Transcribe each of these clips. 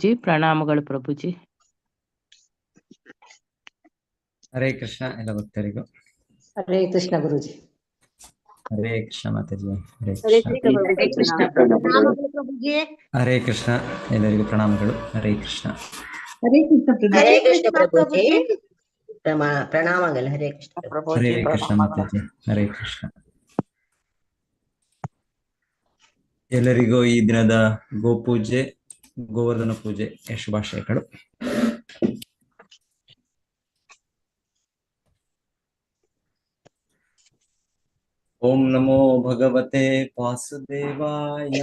G ಪ್ರಣಾಮಗಳು ಪ್ರಭುಜಿ. Hare Krishna ಎಲ್ಲ ಭಕ್ತರಿಗೂ. ಹರೇ ಕೃಷ್ಣ ಗುರುಜಿ. ಹರೇ ಕೃಷ್ಣ ಮಾತಾಜಿ. ಹರೇ ಹರೇ ಕೃಷ್ಣ. ಪ್ರಭುಜಿ. ಹರೇ ಕೃಷ್ಣ ಎಲ್ಲರಿಗೂ ಪ್ರಣಾಮಗಳು. ಹರೇ ಕೃಷ್ಣ. ಹರೇ ಕೃಷ್ಣ ಹರೇ ಕೃಷ್ಣ ಪ್ರಭುಜಿ. ಪ್ರಣಾಮಗಳು. ಹರೇ ಕೃಷ್ಣ. ಹರೇ ಕೃಷ್ಣ ಮಾತಾಜಿ. ಹರೇ ಕೃಷ್ಣ. ಎಲ್ಲರಿಗೂ ಈ ದಿನದ ಗೋಪೂಜೆ, ಗೋವರ್ಧನ ಪೂಜೆ ಶುಭಾಶಯಗಳು. ಓಂ ನಮೋ ಭಗವತೆ ವಾಸುದೇವಾಯ.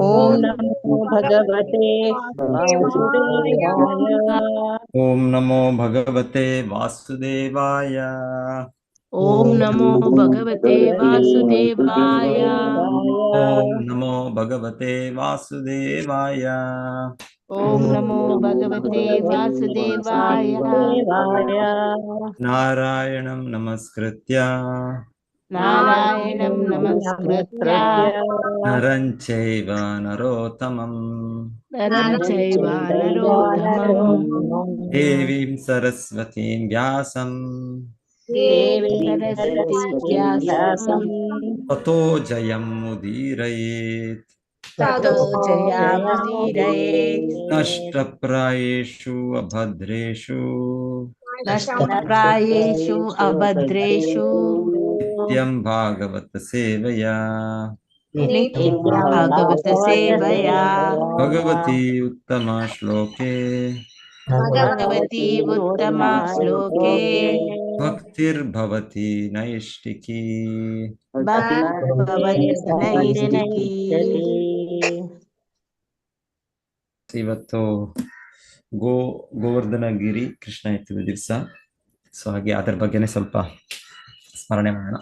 ಓಂ ನಮೋ ಭಗವತೆ ವಾಸುದೇವಾಯ. ಓಂ ನಮೋ ಭಗವತೆ ವಾಸುದೇವಾಯ. ಓಂ ನಮೋ ಭಗವತೆ ವಾಸುದೇವಾಯ. ಓಂ ನಮೋ ಭಗವತೆ ವಾಸುದೇವಾಯ. ಓಂ ನಮೋ ಭಗವತೆ ವಾಸುದೇವಾಯ. ನಾರಾಯಣಂ ನಮಸ್ಕೃತ್ಯ ನಾರಾಯಣಂ ನಮಸ್ಕೃತ್ಯ ನರಂ ಚೈವ ನರೋತ್ತಮಂ ನರಂ ಚೈವ ನರೋತ್ತಮಂ ದೇವೀಂ ಸರಸ್ವತೀಂ ವ್ಯಾಸಂ ದೇವೀಂ ಸರಸ್ವತೀಂ ವ್ಯಾಸಂ ತತೋ ಜಯಂ ಮುದೀರಯೇತ್. ತತೋ ಜಯಮುದೀರಯೇತ್. ನಷ್ಟಪ್ರಾಯೇಷು ಅಭದ್ರೇಷು ನಷ್ಟಪ್ರಾಯೇಷು ಅಭದ್ರೇಷು ನಿತ್ಯಂ ಭಾಗವತ ಸೇವಯಾ ನಿತ್ಯಂ ಭಾಗವತ ಸೇವಯಾ ಭಗವತಿ ಉತ್ತಮ ಶ್ಲೋಕೆ ಭಗವತಿ ಉತ್ತಮ ಶ್ಲೋಕೆ ಭಕ್ತಿರ್ಭವತಿ ನೈಷ್ಟಿಕಿ. ಭಕ್ತಿರ್ಭವತಿ ನೈಷ್ಟಿಕಿ. ಇವತ್ತು ಗೋವರ್ಧನಗಿರಿ ಕೃಷ್ಣ ಎತ್ತಿದ ದಿವಸ. ಸೊ ಹಾಗೆ ಅದರ ಬಗ್ಗೆನೇ ಸ್ವಲ್ಪ ಸ್ಮರಣೆ ಮಾಡೋಣ.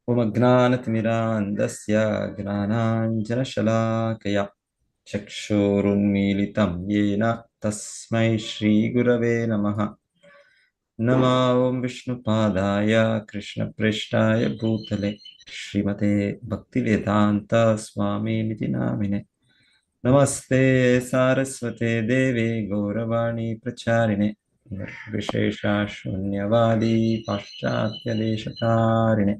ಓಂ ಅಜ್ಞಾನತಿಮಿರಾಂಧಸ್ಯ ಜ್ಞಾನಾಂಜನಶಲಾಕಯ ಚಕ್ಷುರುನ್ಮೀಲಿತಂ ಯೇನ ತಸ್ಮೈ ಶ್ರೀ ಗುರವೇ ನಮಃ. ನಮೋ ಓಂ ವಿಷ್ಣುಪಾದಾಯ ಕೃಷ್ಣಪ್ರೇಷ್ಠಾಯ ಭೂತಲೆ ಶ್ರೀಮತೆ ಭಕ್ತಿವೇದಾಂತ ಸ್ವಾಮಿನಿತಿ ನಾಮಿನೆ. ನಮಸ್ತೆ ಸಾರಸ್ವತೆ ದೇವಿ ಗೌರವಾಣಿ ಪ್ರಚಾರಿಣೆ ವಿಶೇಷ ಶೂನ್ಯವಾದಿ ಪಾಶ್ಚಾತ್ಯ ದೇಶತಾರಿಣೆ.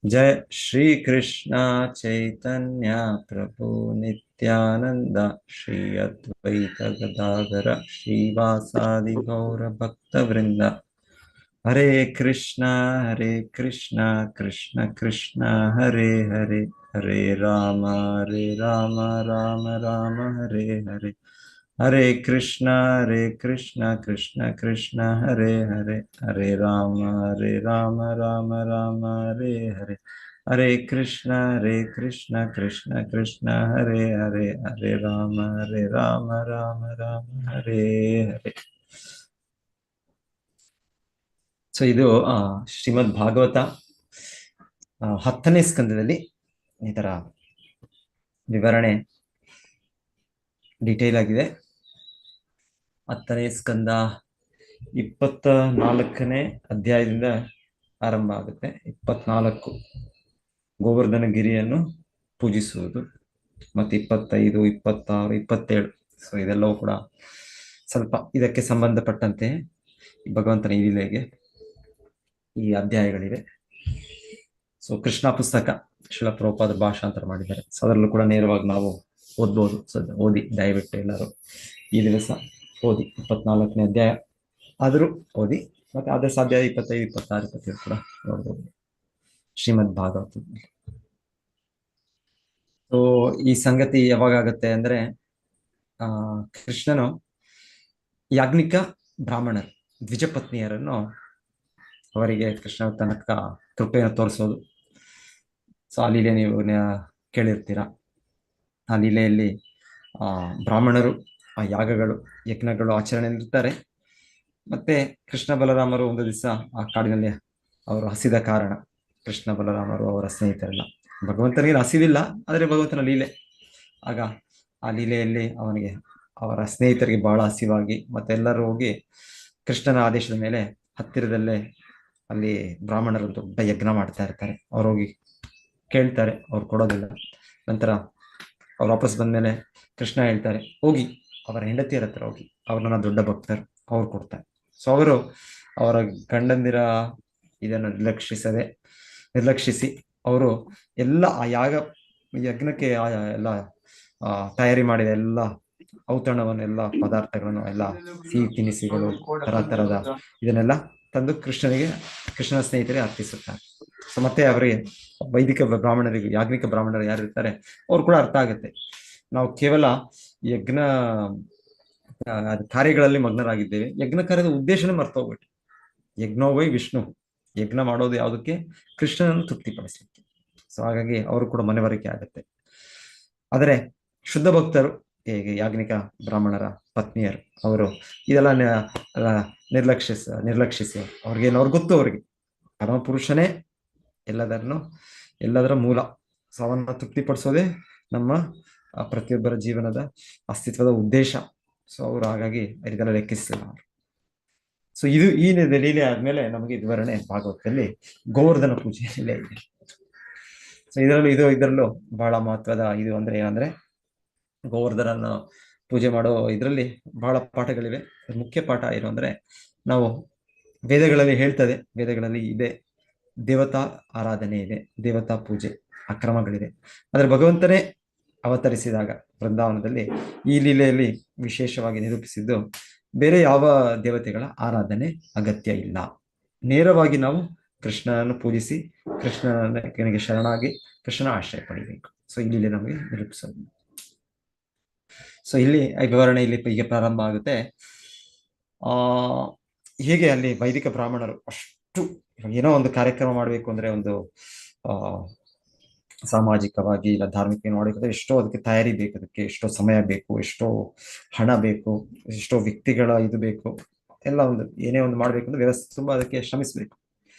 ಜಯ ಶ್ರೀ ಕೃಷ್ಣ ಚೈತನ್ಯ ಪ್ರಭು ನಿತ್ಯಾನಂದ ಶ್ರೀ ಅದ್ವೈತ ಗದಾಧರ ಶ್ರೀವಾಸಾದಿ ಗೌರ ಭಕ್ತ ವೃಂದ. ಹರೇ ಕೃಷ್ಣ ಕೃಷ್ಣ ಕೃಷ್ಣ ಹರೇ ಹರೇ, ಹರೇ ರಾಮ ರಾಮ ರಾಮ ಹರೇ ಹರೇ. ಹರೇ ಕೃಷ್ಣ ಕೃಷ್ಣ ಕೃಷ್ಣ ಹರೇ ಹರೇ, ಹರೇ ರಾಮ ರಾಮ ರಾಮ ಹರೇ ಹರೇ. ಹರೇ ಕೃಷ್ಣ ಕೃಷ್ಣ ಕೃಷ್ಣ ಹರೇ ಹರೇ, ಹರೇ ರಾಮ ರಾಮ ರಾಮ ಹರೇ ಹರೇ. ಸೊ ಇದು ಶ್ರೀಮದ್ ಭಾಗವತ 10ನೇ ಸ್ಕಂದದಲ್ಲಿ ಈ ತರ ವಿವರಣೆ ಡೀಟೇಲ್ ಆಗಿದೆ. 10ನೇ ಸ್ಕಂದ 24ನೇ ಅಧ್ಯಾಯದಿಂದ ಆರಂಭ ಆಗುತ್ತೆ. 24 ಗೋವರ್ಧನ ಗಿರಿಯನ್ನು ಪೂಜಿಸುವುದು, ಮತ್ತೆ 25, 26, 27. ಸೊ ಇದೆಲ್ಲವೂ ಕೂಡ ಸ್ವಲ್ಪ ಇದಕ್ಕೆ ಸಂಬಂಧಪಟ್ಟಂತೆ ಭಗವಂತನ ಲೀಲೆಗೆ ಈ ಅಧ್ಯಾಯಗಳಿವೆ. ಸೊ ಕೃಷ್ಣ ಪುಸ್ತಕ ಶಿಲ ಪ್ರಭುಪಾದ ಭಾಷಾಂತರ ಮಾಡಿದ್ದಾರೆ. ಸೊ ಅದರಲ್ಲೂ ಕೂಡ ನೇರವಾಗಿ ನಾವು ಓದ್ಬೋದು. ಸೊ ಓದಿ ದಯವಿಟ್ಟು ಎಲ್ಲರೂ ಈ ದಿವಸ ಓದಿ 24ನೇ ಅಧ್ಯಾಯ ಆದರೂ ಓದಿ. ಮತ್ತೆ ಅದೇ ಸಾಧ್ಯ 25, 26, 27 ಕೂಡ ನೋಡ್ಬೋದು ಶ್ರೀಮದ್ ಭಾಗವತದಲ್ಲಿ. ಸೊ ಈ ಸಂಗತಿ ಯಾವಾಗ ಆಗುತ್ತೆ ಅಂದ್ರೆ ಕೃಷ್ಣನು ಯಾಜ್ಞಿಕ ಬ್ರಾಹ್ಮಣರು ದ್ವಿಜಪತ್ನಿಯರನ್ನು ಅವರಿಗೆ ಕೃಷ್ಣ ತನಕ ಕೃಪೆಯನ್ನು ತೋರಿಸೋದು. ಸೊ ಆ ಲೀಲೆ ನೀವು ಕೇಳಿರ್ತೀರ. ಆ ಲೀಲೆಯಲ್ಲಿ ಬ್ರಾಹ್ಮಣರು ಆ ಯಾಗಗಳು ಯಜ್ಞಗಳು ಆಚರಣೆಯಲ್ಲಿರ್ತಾರೆ. ಮತ್ತೆ ಕೃಷ್ಣ ಬಲರಾಮರು ಒಂದು ದಿವಸ ಆ ಕಾಡಿನಲ್ಲಿ ಅವರು ಹಸಿದ ಕಾರಣ ಕೃಷ್ಣ ಬಲರಾಮರು ಅವರ ಸ್ನೇಹಿತರೆಲ್ಲ, ಭಗವಂತನಿಗೆ ಹಸಿವಿಲ್ಲ ಆದರೆ ಭಗವಂತನ ಲೀಲೆ. ಆಗ ಆ ಲೀಲೆಯಲ್ಲಿ ಅವರ ಸ್ನೇಹಿತರಿಗೆ ಬಹಳ ಹಸಿವಾಗಿ ಮತ್ತೆಲ್ಲರೂ ಹೋಗಿ ಕೃಷ್ಣನ ಆದೇಶದ ಮೇಲೆ ಹತ್ತಿರದಲ್ಲೇ ಅಲ್ಲಿ ಬ್ರಾಹ್ಮಣರು ದೊಡ್ಡ ಯಜ್ಞ ಮಾಡ್ತಾ ಇರ್ತಾರೆ. ಅವ್ರು ಹೋಗಿ ಕೇಳ್ತಾರೆ, ಅವ್ರು ಕೊಡೋದಿಲ್ಲ. ನಂತರ ಅವ್ರು ವಾಪಸ್ ಬಂದ್ಮೇಲೆ ಕೃಷ್ಣ ಹೇಳ್ತಾರೆ, ಹೋಗಿ ಅವರ ಹೆಂಡತಿಯರ ಹತ್ರ ಹೋಗಿ, ಅವ್ರು ನನ್ನ ದೊಡ್ಡ ಭಕ್ತರು, ಅವ್ರು ಕೊಡ್ತಾರೆ. ಸೊ ಅವರು ಅವರ ಗಂಡಂದಿರ ಇದನ್ನು ನಿರ್ಲಕ್ಷಿಸಿ ಅವರು ಎಲ್ಲ ಆ ಯಜ್ಞಕ್ಕೆ ಎಲ್ಲ ತಯಾರಿ ಮಾಡಿದ ಎಲ್ಲ ಔತಣವನ್ನೆಲ್ಲ ಪದಾರ್ಥಗಳನ್ನು, ಎಲ್ಲ ಸಿಹಿ ತಿನಿಸುಗಳು, ತರದ ಇದನ್ನೆಲ್ಲ ತಂದು ಕೃಷ್ಣನ ಸ್ನೇಹಿತರಿಗೆ ಅರ್ಪಿಸುತ್ತಾರೆ. ಸೊ ಮತ್ತೆ ಅವರಿಗೆ ವೈದಿಕ ಬ್ರಾಹ್ಮಣರಿಗೆ, ಯಾಜ್ಞಿಕ ಬ್ರಾಹ್ಮಣರು ಯಾರು ಇರ್ತಾರೆ ಅವ್ರು ಕೂಡ ಅರ್ಥ ಆಗುತ್ತೆ, ನಾವು ಕೇವಲ ಯಜ್ಞ ಕಾರ್ಯಗಳಲ್ಲಿ ಮಗ್ನರಾಗಿದ್ದೇವೆ, ಯಜ್ಞ ಕಾರ್ಯದ ಉದ್ದೇಶನೇ ಮರ್ತೋಗ್ಬಿಟ್ಟು. ಯಜ್ಞೋವೈ ವಿಷ್ಣು, ಯಜ್ಞ ಮಾಡೋದು ಯಾವುದಕ್ಕೆ? ಕೃಷ್ಣನನ್ನು ತೃಪ್ತಿಪಡಿಸಲಿಕ್ಕೆ. ಸೊ ಹಾಗಾಗಿ ಅವರು ಕೂಡ ಮನವರಿಕೆ ಆಗುತ್ತೆ. ಆದರೆ ಶುದ್ಧ ಭಕ್ತರು, ಹೇಗೆ ಯಾಜ್ಞಿಕ ಬ್ರಾಹ್ಮಣರ ಪತ್ನಿಯರು, ಅವರು ಇದೆಲ್ಲ ನಿರ್ಲಕ್ಷಿಸಿ ಅವ್ರಿಗೆ ಗೊತ್ತು, ಅವ್ರಿಗೆ ಪರಮ ಪುರುಷನೇ ಎಲ್ಲದರ ಮೂಲ. ಸೊ ಅವನ್ನ ತೃಪ್ತಿಪಡಿಸೋದೇ ನಮ್ಮ ಪ್ರತಿಯೊಬ್ಬರ ಜೀವನದ ಅಸ್ತಿತ್ವದ ಉದ್ದೇಶ. ಸೊ ಅವರು ಹಾಗಾಗಿ ಇದೆಲ್ಲ ಲೆಕ್ಕಿಸಲಿಲ್ಲ ಅವರು. ಸೊ ಈ ಲೀಲೆ ಆದ್ಮೇಲೆ ನಮಗೆ ವಿವರಣೆ ಭಾಗವತದಲ್ಲಿ ಗೋವರ್ಧನ ಪೂಜೆ ಲೀಲೆ ಇದೆ. ಸೊ ಇದರಲ್ಲೂ ಬಹಳ ಮಹತ್ವದ ಇದು ಅಂದ್ರೆ ಏನಂದ್ರೆ, ಗೋವರ್ಧನನ ಪೂಜೆ ಮಾಡೋ ಇದರಲ್ಲಿ ಬಹಳ ಪಾಠಗಳಿವೆ. ಮುಖ್ಯ ಪಾಠ ಏನು ಅಂದ್ರೆ, ನಾವು ವೇದಗಳಲ್ಲಿ ಇದೆ ದೇವತಾ ಆರಾಧನೆ ಇದೆ, ದೇವತಾ ಪೂಜೆ ಅಕ್ರಮಗಳಿದೆ. ಆದ್ರೆ ಭಗವಂತನೇ ಅವತರಿಸಿದಾಗ ಬೃಂದಾವನದಲ್ಲಿ ಈ ಲೀಲೆಯಲ್ಲಿ ವಿಶೇಷವಾಗಿ ನಿರೂಪಿಸಿದ್ದು, ಬೇರೆ ಯಾವ ದೇವತೆಗಳ ಆರಾಧನೆ ಅಗತ್ಯ ಇಲ್ಲ, ನೇರವಾಗಿ ನಾವು ಕೃಷ್ಣನನ್ನು ಪೂಜಿಸಿ ಕೃಷ್ಣನಿಗೆ ಶರಣಾಗಿ ಕೃಷ್ಣನ ಆಶ್ರಯ ಪಡಿಬೇಕು. ಸೊ ಈ ಲೀಲೆ ನಮಗೆ ನಿರೂಪಿಸೋದು. ಸೊ ಇಲ್ಲಿ ವಿವರಣೆ ಹೀಗೆ ಪ್ರಾರಂಭ ಆಗುತ್ತೆ. ಹೇಗೆ ಅಲ್ಲಿ ವೈದಿಕ ಬ್ರಾಹ್ಮಣರು ಅಷ್ಟು ಏನೋ ಒಂದು ಕಾರ್ಯಕ್ರಮ ಮಾಡಬೇಕು ಅಂದ್ರೆ, ಒಂದು ಸಾಮಾಜಿಕವಾಗಿ ಇಲ್ಲ ಧಾರ್ಮಿಕ ಮಾಡಬೇಕಂದ್ರೆ ಎಷ್ಟೋ ಅದಕ್ಕೆ ತಯಾರಿ ಬೇಕು, ಅದಕ್ಕೆ ಎಷ್ಟೋ ಸಮಯ ಬೇಕು, ಎಷ್ಟೋ ಹಣ ಬೇಕು, ಎಷ್ಟೋ ವ್ಯಕ್ತಿಗಳ ಇದು ಬೇಕು, ಎಲ್ಲ ಒಂದು ಏನೇ ಒಂದು ಮಾಡ್ಬೇಕಂದ್ರೆ ವ್ಯವಸ್ಥೆ ತುಂಬಾ ಅದಕ್ಕೆ ಶ್ರಮಿಸ್ಬೇಕು.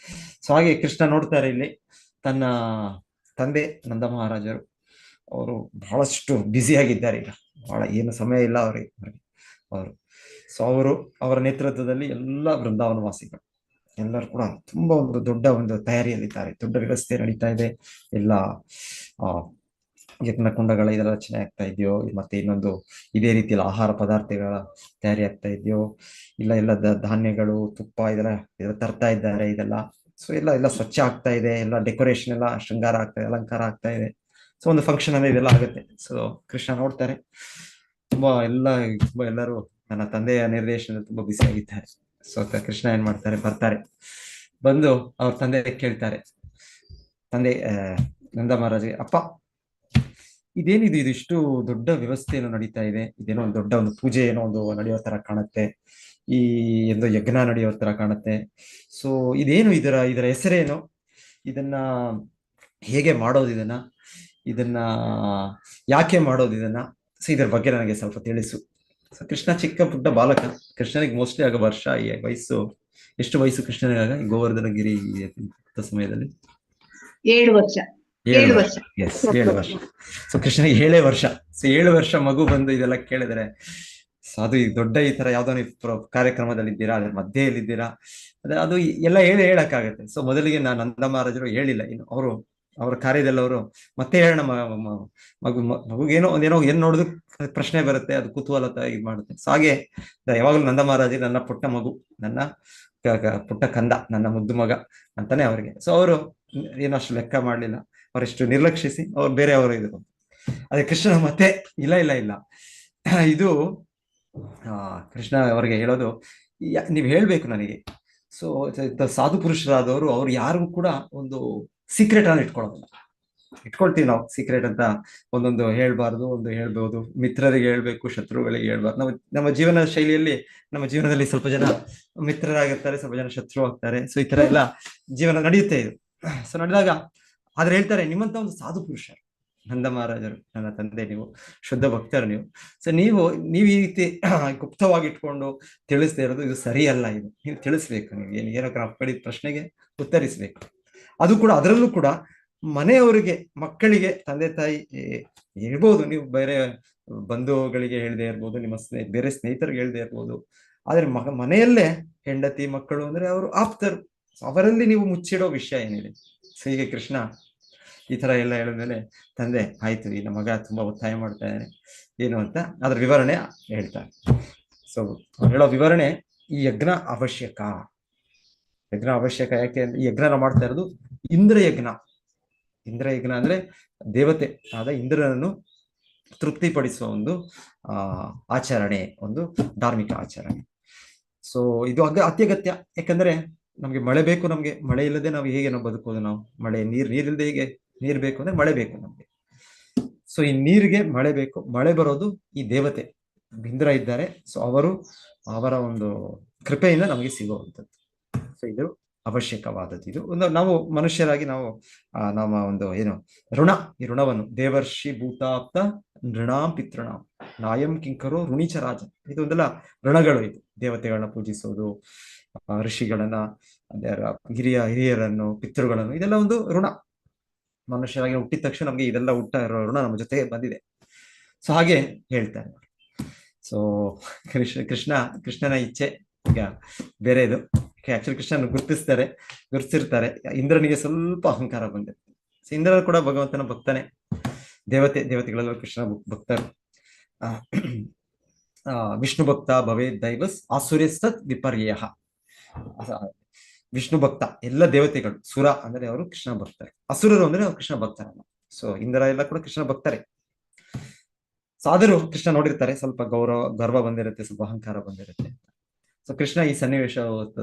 ಸೊ ಹಾಗೆ ಕೃಷ್ಣ ನೋಡ್ತಾರೆ ಇಲ್ಲಿ ತನ್ನ ತಂದೆ ನಂದ ಮಹಾರಾಜರು, ಅವರು ಬಹಳಷ್ಟು ಬ್ಯುಸಿಯಾಗಿದ್ದಾರೆ, ಈಗ ಬಹಳ ಏನು ಸಮಯ ಇಲ್ಲ ಅವರಿಗೆ ಅವರು. ಸೊ ಅವರ ನೇತೃತ್ವದಲ್ಲಿ ಎಲ್ಲ ಬೃಂದಾವನವಾಸಿಗಳು ಎಲ್ಲರೂ ಕೂಡ ತುಂಬಾ ಒಂದು ದೊಡ್ಡ ಒಂದು ತಯಾರಿಯಲ್ಲಿದ್ದಾರೆ, ದೊಡ್ಡ ವ್ಯವಸ್ಥೆ ನಡೀತಾ ಇದೆ. ಎಲ್ಲ ಯತ್ನ ಕುಂಡಗಳ ಇದೆಲ್ಲ ರಚನೆ ಆಗ್ತಾ ಇದೆಯೋ, ಮತ್ತೆ ಇನ್ನೊಂದು ಇದೇ ರೀತಿಯಲ್ಲಿ ಆಹಾರ ಪದಾರ್ಥಗಳ ತಯಾರಿ ಆಗ್ತಾ ಇದೆಯೋ, ಎಲ್ಲ ಧಾನ್ಯಗಳು, ತುಪ್ಪ ಇದೆಲ್ಲ ತರ್ತಾ ಇದ್ದಾರೆ ಇದೆಲ್ಲ. ಸೊ ಎಲ್ಲ ಸ್ವಚ್ಛ ಆಗ್ತಾ ಇದೆ, ಎಲ್ಲ ಡೆಕೋರೇಷನ್ ಎಲ್ಲ ಶೃಂಗಾರ ಆಗ್ತಾ ಇದೆ, ಅಲಂಕಾರ ಆಗ್ತಾ ಇದೆ. ಸೊ ಒಂದು ಫಂಕ್ಷನ್ ಅಲ್ಲಿ ಇದೆಲ್ಲ ಆಗುತ್ತೆ. ಸೊ ಕೃಷ್ಣ ನೋಡ್ತಾರೆ, ತುಂಬಾ ಎಲ್ಲರೂ ನನ್ನ ತಂದೆಯ ನಿರ್ದೇಶನದಲ್ಲಿ ತುಂಬಾ ಬಿಸಿ ಆಗಿದ್ದಾರೆ. ಸೊ ಕೃಷ್ಣ ಏನ್ ಮಾಡ್ತಾರೆ, ಬಂದು ಅವ್ರ ತಂದೆ ಕೇಳ್ತಾರೆ, ತಂದೆ ನಂದ ಮಹಾರಾಜಗೆ, ಅಪ್ಪ ಇದೇನಿದು, ಇಷ್ಟು ದೊಡ್ಡ ವ್ಯವಸ್ಥೆ ಏನೋ ನಡೀತಾ ಇದೆ, ಇದೇನೋ ಒಂದು ದೊಡ್ಡ ಒಂದು ಪೂಜೆ ಏನೋ ಒಂದು ನಡೆಯೋ ತರ ಕಾಣುತ್ತೆ, ಈ ಒಂದು ಯಜ್ಞ ನಡೆಯೋ ತರ ಕಾಣುತ್ತೆ. ಸೊ ಇದೇನು, ಇದರ ಹೆಸರೇನು, ಇದನ್ನ ಹೇಗೆ ಮಾಡೋದು, ಇದನ್ನ ಯಾಕೆ ಮಾಡೋದು ಇದನ್ನ? ಸೊ ಇದ್ರ ಬಗ್ಗೆ ನನಗೆ ಸ್ವಲ್ಪ ತಿಳಿಸು. ಸೊ ಕೃಷ್ಣ ಚಿಕ್ಕ ಪುಟ್ಟ ಬಾಲಕ, ಕೃಷ್ಣನಿಗೆ ಮೋಸ್ಟ್ಲಿ ಆಗ ವಯಸ್ಸು ಎಷ್ಟು ವಯಸ್ಸು ಕೃಷ್ಣನಿಗಾಗ ಗೋವರ್ಧನಗಿರಿ ಸಮಯದಲ್ಲಿ 7 ವರ್ಷ. 7 ವರ್ಷ. ಎಸ್, 7 ವರ್ಷ. ಸೊ ಕೃಷ್ಣನಿಗೆ 7 ವರ್ಷ. ಸೊ 7 ವರ್ಷ ಮಗು ಬಂದು ಇದೆಲ್ಲ ಕೇಳಿದ್ರೆ, ಅದು ಈ ದೊಡ್ಡ ಈ ತರ ಯಾವ್ದೋ ನೀವು ಕಾರ್ಯಕ್ರಮದಲ್ಲಿ ಇದ್ದೀರಾ, ಅದ್ರ ಮಧ್ಯೆಯಲ್ಲಿದ್ದೀರಾ, ಅದು ಎಲ್ಲ ಹೇಳಕ್ಕಾಗತ್ತೆ. ಸೊ ಮೊದಲಿಗೆ ನಂದ ಮಹಾರಾಜರು ಹೇಳಿಲ್ಲ, ಇನ್ನು ಅವರ ಕಾರ್ಯದಲ್ಲಿ ಅವರು ಮತ್ತೆ ಹೇಳೋಣ, ಮಗುಗೇನೋ ಏನ್ ನೋಡಿದ್ರು ಪ್ರಶ್ನೆ ಬರುತ್ತೆ, ಅದು ಕುತೂಹಲತ ಇದು ಮಾಡುತ್ತೆ. ಸೊ ಹಾಗೆ ಯಾವಾಗಲೂ ನಂದ ಮಹಾರಾಜರು ನನ್ನ ಪುಟ್ಟ ಮಗು, ನನ್ನ ಪುಟ್ಟ ಕಂದ, ನನ್ನ ಮುದ್ದು ಮಗ ಅಂತಾನೆ ಅವ್ರಿಗೆ. ಸೊ ಅವರು ಏನಷ್ಟು ಲೆಕ್ಕ ಮಾಡ್ಲಿಲ್ಲ, ಅವರೆಷ್ಟು ನಿರ್ಲಕ್ಷಿಸಿ ಅವ್ರು ಬೇರೆಯವರು ಇದ್ರು. ಅದೇ ಕೃಷ್ಣ ಮತ್ತೆ ಇಲ್ಲ ಇದು ಕೃಷ್ಣ ಅವರಿಗೆ ಹೇಳೋದು, ನೀವ್ ಹೇಳ್ಬೇಕು ನನಗೆ. ಸೊ ಸಾಧು ಪುರುಷರಾದವರು ಅವ್ರು ಯಾರಿಗೂ ಕೂಡ ಒಂದು ಸೀಕ್ರೆಟ್ ಅನ್ನು ಇಟ್ಕೊಳ್ತೀವಿ ನಾವು. ಸೀಕ್ರೆಟ್ ಅಂತ ಒಂದೊಂದು ಹೇಳ್ಬಾರ್ದು, ಒಂದು ಹೇಳ್ಬಹುದು, ಮಿತ್ರರಿಗೆ ಹೇಳ್ಬೇಕು, ಶತ್ರುಗಳಿಗೆ ಹೇಳ್ಬಾರ್ದು. ನಮ್ಮ ಜೀವನ ಶೈಲಿಯಲ್ಲಿ, ನಮ್ಮ ಜೀವನದಲ್ಲಿ ಸ್ವಲ್ಪ ಜನ ಮಿತ್ರರಾಗಿರ್ತಾರೆ, ಸ್ವಲ್ಪ ಜನ ಶತ್ರು ಆಗ್ತಾರೆ. ಸೊ ಈ ತರ ಎಲ್ಲ ಜೀವನ ನಡೆಯುತ್ತೆ ಇದು. ಸೊ ನಡೆದಾಗ ಆದ್ರೆ ಹೇಳ್ತಾರೆ, ನಿಮ್ಮಂತ ಒಂದು ಸಾಧು ಪುರುಷರು ನಂದ ಮಹಾರಾಜರು, ನನ್ನ ತಂದೆ, ನೀವು ಶುದ್ಧ ಭಕ್ತರು ನೀವು. ಸೊ ನೀವು ಈ ರೀತಿ ಗುಪ್ತವಾಗಿ ಇಟ್ಕೊಂಡು ತಿಳಿಸ್ದೇ ಇರೋದು ಇದು ಸರಿಯಲ್ಲ. ಇದು ನೀವು ತಿಳಿಸ್ಬೇಕು, ನೀವು ಏನೋ ಕಡಿದ ಪ್ರಶ್ನೆಗೆ ಉತ್ತರಿಸ್ಬೇಕು. ಅದು ಕೂಡ ಅದರಲ್ಲೂ ಕೂಡ ಮನೆಯವರಿಗೆ, ಮಕ್ಕಳಿಗೆ, ತಂದೆ ತಾಯಿ ಹೇಳ್ಬೋದು, ನೀವು ಬೇರೆ ಬಂಧುಗಳಿಗೆ ಹೇಳ್ದೇ ಇರ್ಬೋದು, ನಿಮ್ಮ ಬೇರೆ ಸ್ನೇಹಿತರಿಗೆ ಹೇಳ್ದೇ ಇರ್ಬೋದು. ಆದ್ರೆ ಮನೆಯಲ್ಲೇ ಹೆಂಡತಿ ಮಕ್ಕಳು ಅಂದ್ರೆ ಅವರು ಆಪ್ತರು, ಅವರಲ್ಲಿ ನೀವು ಮುಚ್ಚಿಡೋ ವಿಷಯ ಏನಿದೆ. ಸೊ ಹೀಗೆ ಕೃಷ್ಣ ಈ ತರ ಎಲ್ಲ ಹೇಳಿದ್ಮೇಲೆ ತಂದೆ ಆಯ್ತು, ಈ ನಮ್ಮ ಮಗ ತುಂಬಾ ಒತ್ತಾಯ ಮಾಡ್ತಾ ಇದ್ದಾನೆ ಏನು ಅಂತ ಅದ್ರ ವಿವರಣೆ ಹೇಳ್ತಾರೆ. ಸೊ ಹೇಳೋ ವಿವರಣೆ, ಈ ಯಜ್ಞ ಅವಶ್ಯಕ. ಯಜ್ಞ ಅವಶ್ಯಕ ಯಾಕೆ ಅಂದ್ರೆ ಈ ಯಜ್ಞ ಮಾಡ್ತಾ ಇರೋದು ಇಂದ್ರಯಜ್ಞ. ಇಂದ್ರಯಜ್ಞ ಅಂದ್ರೆ ದೇವತೆ ಆದ ಇಂದ್ರನನ್ನು ತೃಪ್ತಿಪಡಿಸುವ ಒಂದು ಆಚರಣೆ, ಒಂದು ಧಾರ್ಮಿಕ ಆಚರಣೆ. ಸೊ ಇದು ಅತ್ಯಗತ್ಯ. ಯಾಕಂದ್ರೆ ನಮ್ಗೆ ಮಳೆ ಬೇಕು. ನಮ್ಗೆ ಮಳೆ ಇಲ್ಲದೆ ನಾವು ಹೇಗೆ ನಾವು ಬದುಕೋದು? ನಾವು ಮಳೆ ನೀರಿಲ್ಲದೆ ಹೇಗೆ? ನೀರ್ ಬೇಕು ಅಂದ್ರೆ ಮಳೆ ಬೇಕು ನಮ್ಗೆ. ಸೊ ಈ ನೀರಿಗೆ ಮಳೆ ಬೇಕು. ಮಳೆ ಬರೋದು ಈ ದೇವತೆ ಇಂದ್ರ ಇದ್ದಾರೆ. ಸೊ ಅವರ ಒಂದು ಕೃಪೆಯಿಂದ ನಮಗೆ ಸಿಗುವಂಥದ್ದು. ಸೊ ಇದು ಅವಶ್ಯಕವಾದದ್ದು. ಇದು ಒಂದು ನಾವು ಮನುಷ್ಯರಾಗಿ ನಾವು ನಮ್ಮ ಒಂದು ಏನು ಋಣ, ಈ ಋಣವನ್ನು ದೇವರ್ಷಿ ಭೂತಾಪ್ತ ನೃಣಾಂ ಪಿತೃಣಾಂ ನಾಯಂ ಕಿಂಕರೋ ಋಣಿಚ ರಾಜ, ಇದೊಂದೆಲ್ಲ ಋಣಗಳು. ಇದು ದೇವತೆಗಳನ್ನ ಪೂಜಿಸೋದು, ಋಷಿಗಳನ್ನ, ಹಿರಿಯರನ್ನು, ಪಿತೃಗಳನ್ನು, ಇದೆಲ್ಲ ಒಂದು ಋಣ. ಮನುಷ್ಯರಾಗಿ ಹುಟ್ಟಿದ ತಕ್ಷಣ ನಮ್ಗೆ ಇದೆಲ್ಲ ಋಣ ನಮ್ಮ ಜೊತೆ ಬಂದಿದೆ. ಸೊ ಹಾಗೆ ಹೇಳ್ತಾರೆ. ಸೊ ಕೃಷ್ಣನ ಇಚ್ಛೆ ಈಗ ಬೇರೆ. ಇದು ಆಕ್ಚುಲಿ ಕೃಷ್ಣನ ಗುರುತಿಸಿರ್ತಾರೆ. ಇಂದ್ರನಿಗೆ ಸ್ವಲ್ಪ ಅಹಂಕಾರ ಬಂದಿರುತ್ತೆ. ಸೊ ಇಂದ್ರ ಕೂಡ ಭಗವಂತನ ಭಕ್ತನೇ, ದೇವತೆಗಳೆಲ್ಲ ಕೃಷ್ಣ ಭಕ್ತರು. ವಿಷ್ಣು ಭಕ್ತ ಭವೇ ದೈವಸ್ ಆಸುರ್ಯಸ್ತತ್ ವಿಪರ್ಯಯ. ವಿಷ್ಣು ಭಕ್ತ ಎಲ್ಲ ದೇವತೆಗಳು, ಸುರ ಅಂದ್ರೆ ಅವರು ಕೃಷ್ಣ ಭಕ್ತರು, ಅಸುರರು ಅಂದ್ರೆ ಅವ್ರು ಕೃಷ್ಣ ಭಕ್ತರಲ್ಲ. ಸೊ ಇಂದ್ರ ಎಲ್ಲ ಕೂಡ ಕೃಷ್ಣ ಭಕ್ತರೇ. ಆದರೂ ಕೃಷ್ಣ ನೋಡಿರ್ತಾರೆ, ಸ್ವಲ್ಪ ಗರ್ವ ಬಂದಿರುತ್ತೆ, ಸ್ವಲ್ಪ ಅಹಂಕಾರ ಬಂದಿರುತ್ತೆ. ಸೊ ಕೃಷ್ಣ ಈ ಸನ್ನಿವೇಶ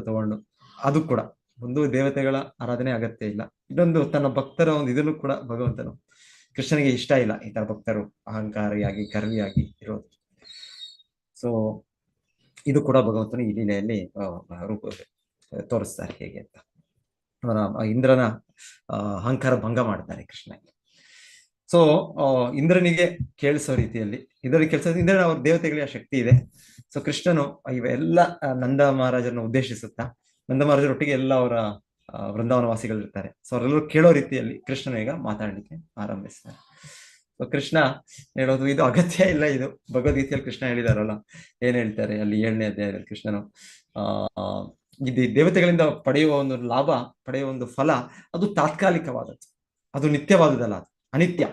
ತಗೊಂಡು, ಅದು ಕೂಡ ಒಂದು ದೇವತೆಗಳ ಆರಾಧನೆ ಅಗತ್ಯ ಇಲ್ಲ, ಇನ್ನೊಂದು ತನ್ನ ಭಕ್ತರ ಒಂದು ಇದನ್ನು ಕೂಡ ಭಗವಂತನು ಕೃಷ್ಣನಿಗೆ ಇಷ್ಟ ಇಲ್ಲ ಈ ತರ ಭಕ್ತರು ಅಹಂಕಾರಿಯಾಗಿ ಗರ್ವಿಯಾಗಿ ಇರೋದು. ಸೊ ಇದು ಕೂಡ ಭಗವಂತನು ಈ ಲೀಲೆಯಲ್ಲಿ ರೂಪ ತೋರಿಸ್ತಾರೆ ಹೇಗೆ ಅಂತ. ಇಂದ್ರನ ಅಹಂಕಾರ ಭಂಗ ಮಾಡ್ತಾರೆ ಕೃಷ್ಣ. ಸೊ ಇಂದ್ರನಿಗೆ ಕೇಳಿಸೋ ರೀತಿಯಲ್ಲಿ ಇಂದ್ರನ ಅವ್ರ ದೇವತೆಗಳಿಗೆ ಆ ಶಕ್ತಿ ಇದೆ. ಸೊ ಕೃಷ್ಣನು ಇವೆಲ್ಲ ನಂದ ಮಹಾರಾಜರನ್ನು ಉದ್ದೇಶಿಸುತ್ತಾ, ನಂದ ಮಹಾರಾಜರೊಟ್ಟಿಗೆ ಎಲ್ಲ ಅವರ ವೃಂದಾವನ ವಾಸಿಗಳಿರ್ತಾರೆ. ಸೊ ಅವರೆಲ್ಲರೂ ಕೇಳೋ ರೀತಿಯಲ್ಲಿ ಕೃಷ್ಣನು ಈಗ ಮಾತಾಡ್ಲಿಕ್ಕೆ ಆರಂಭಿಸ್ತಾರೆ. ಸೊ ಕೃಷ್ಣ ಹೇಳೋದು, ಇದು ಅಗತ್ಯ ಇಲ್ಲ, ಇದು ಭಗವದ್ಗೀತೆಯಲ್ಲಿ ಕೃಷ್ಣ ಹೇಳಿದಾರಲ್ಲ, ಏನ್ ಹೇಳ್ತಾರೆ ಅಲ್ಲಿ 7ನೇ ಅಧ್ಯಾಯದಲ್ಲಿ ಕೃಷ್ಣನು ಇದು ದೇವತೆಗಳಿಂದ ಪಡೆಯುವ ಒಂದು ಲಾಭ, ಪಡೆಯುವ ಒಂದು ಫಲ, ಅದು ತಾತ್ಕಾಲಿಕವಾದದ್ದು, ಅದು ನಿತ್ಯವಾದದಲ್ಲ, ಅದು ಅನಿತ್ಯ,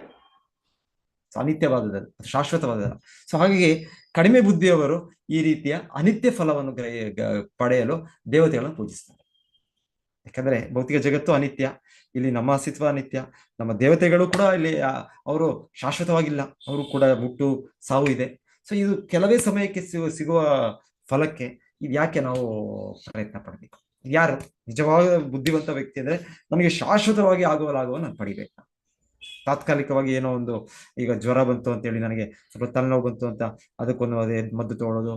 ಅನಿತ್ಯವಾದದ್ದು, ಅದು ಶಾಶ್ವತವಾದದಲ್ಲ. ಸೊ ಹಾಗಾಗಿ ಕಡಿಮೆ ಬುದ್ಧಿಯವರು ಈ ರೀತಿಯ ಅನಿತ್ಯ ಫಲವನ್ನು ಪಡೆಯಲು ದೇವತೆಗಳನ್ನು ಪೂಜಿಸ್ತಾರೆ. ಯಾಕಂದ್ರೆ ಭೌತಿಕ ಜಗತ್ತು ಅನಿತ್ಯ, ಇಲ್ಲಿ ನಮ್ಮ ಅಸ್ತಿತ್ವ ಅನಿತ್ಯ, ನಮ್ಮ ದೇವತೆಗಳು ಕೂಡ ಇಲ್ಲಿ ಅವರು ಶಾಶ್ವತವಾಗಿಲ್ಲ, ಅವರು ಕೂಡ ಹುಟ್ಟು ಸಾವು ಇದೆ. ಸೊ ಇದು ಕೆಲವೇ ಸಮಯಕ್ಕೆ ಸಿಗುವ ಫಲಕ್ಕೆ ಇದು ಯಾಕೆ ನಾವು ಪ್ರಯತ್ನ ಪಡಬೇಕು? ಯಾರು ನಿಜವಾದ ಬುದ್ಧಿವಂತ ವ್ಯಕ್ತಿ ಅಂದ್ರೆ ನಮಗೆ ಶಾಶ್ವತವಾಗಿ ಆಗುವ ನಾನು ಪಡಿಬೇಕು. ತಾತ್ಕಾಲಿಕವಾಗಿ ಏನೋ ಒಂದು, ಈಗ ಜ್ವರ ಬಂತು ಅಂತ ಹೇಳಿ ನನಗೆ ಸ್ವಲ್ಪ ತಲೆನೋವು ಬಂತು ಅಂತ ಅದಕ್ಕೊಂದು ಅದೇ ಮದ್ದು ತಗೊಳ್ಳೋದು,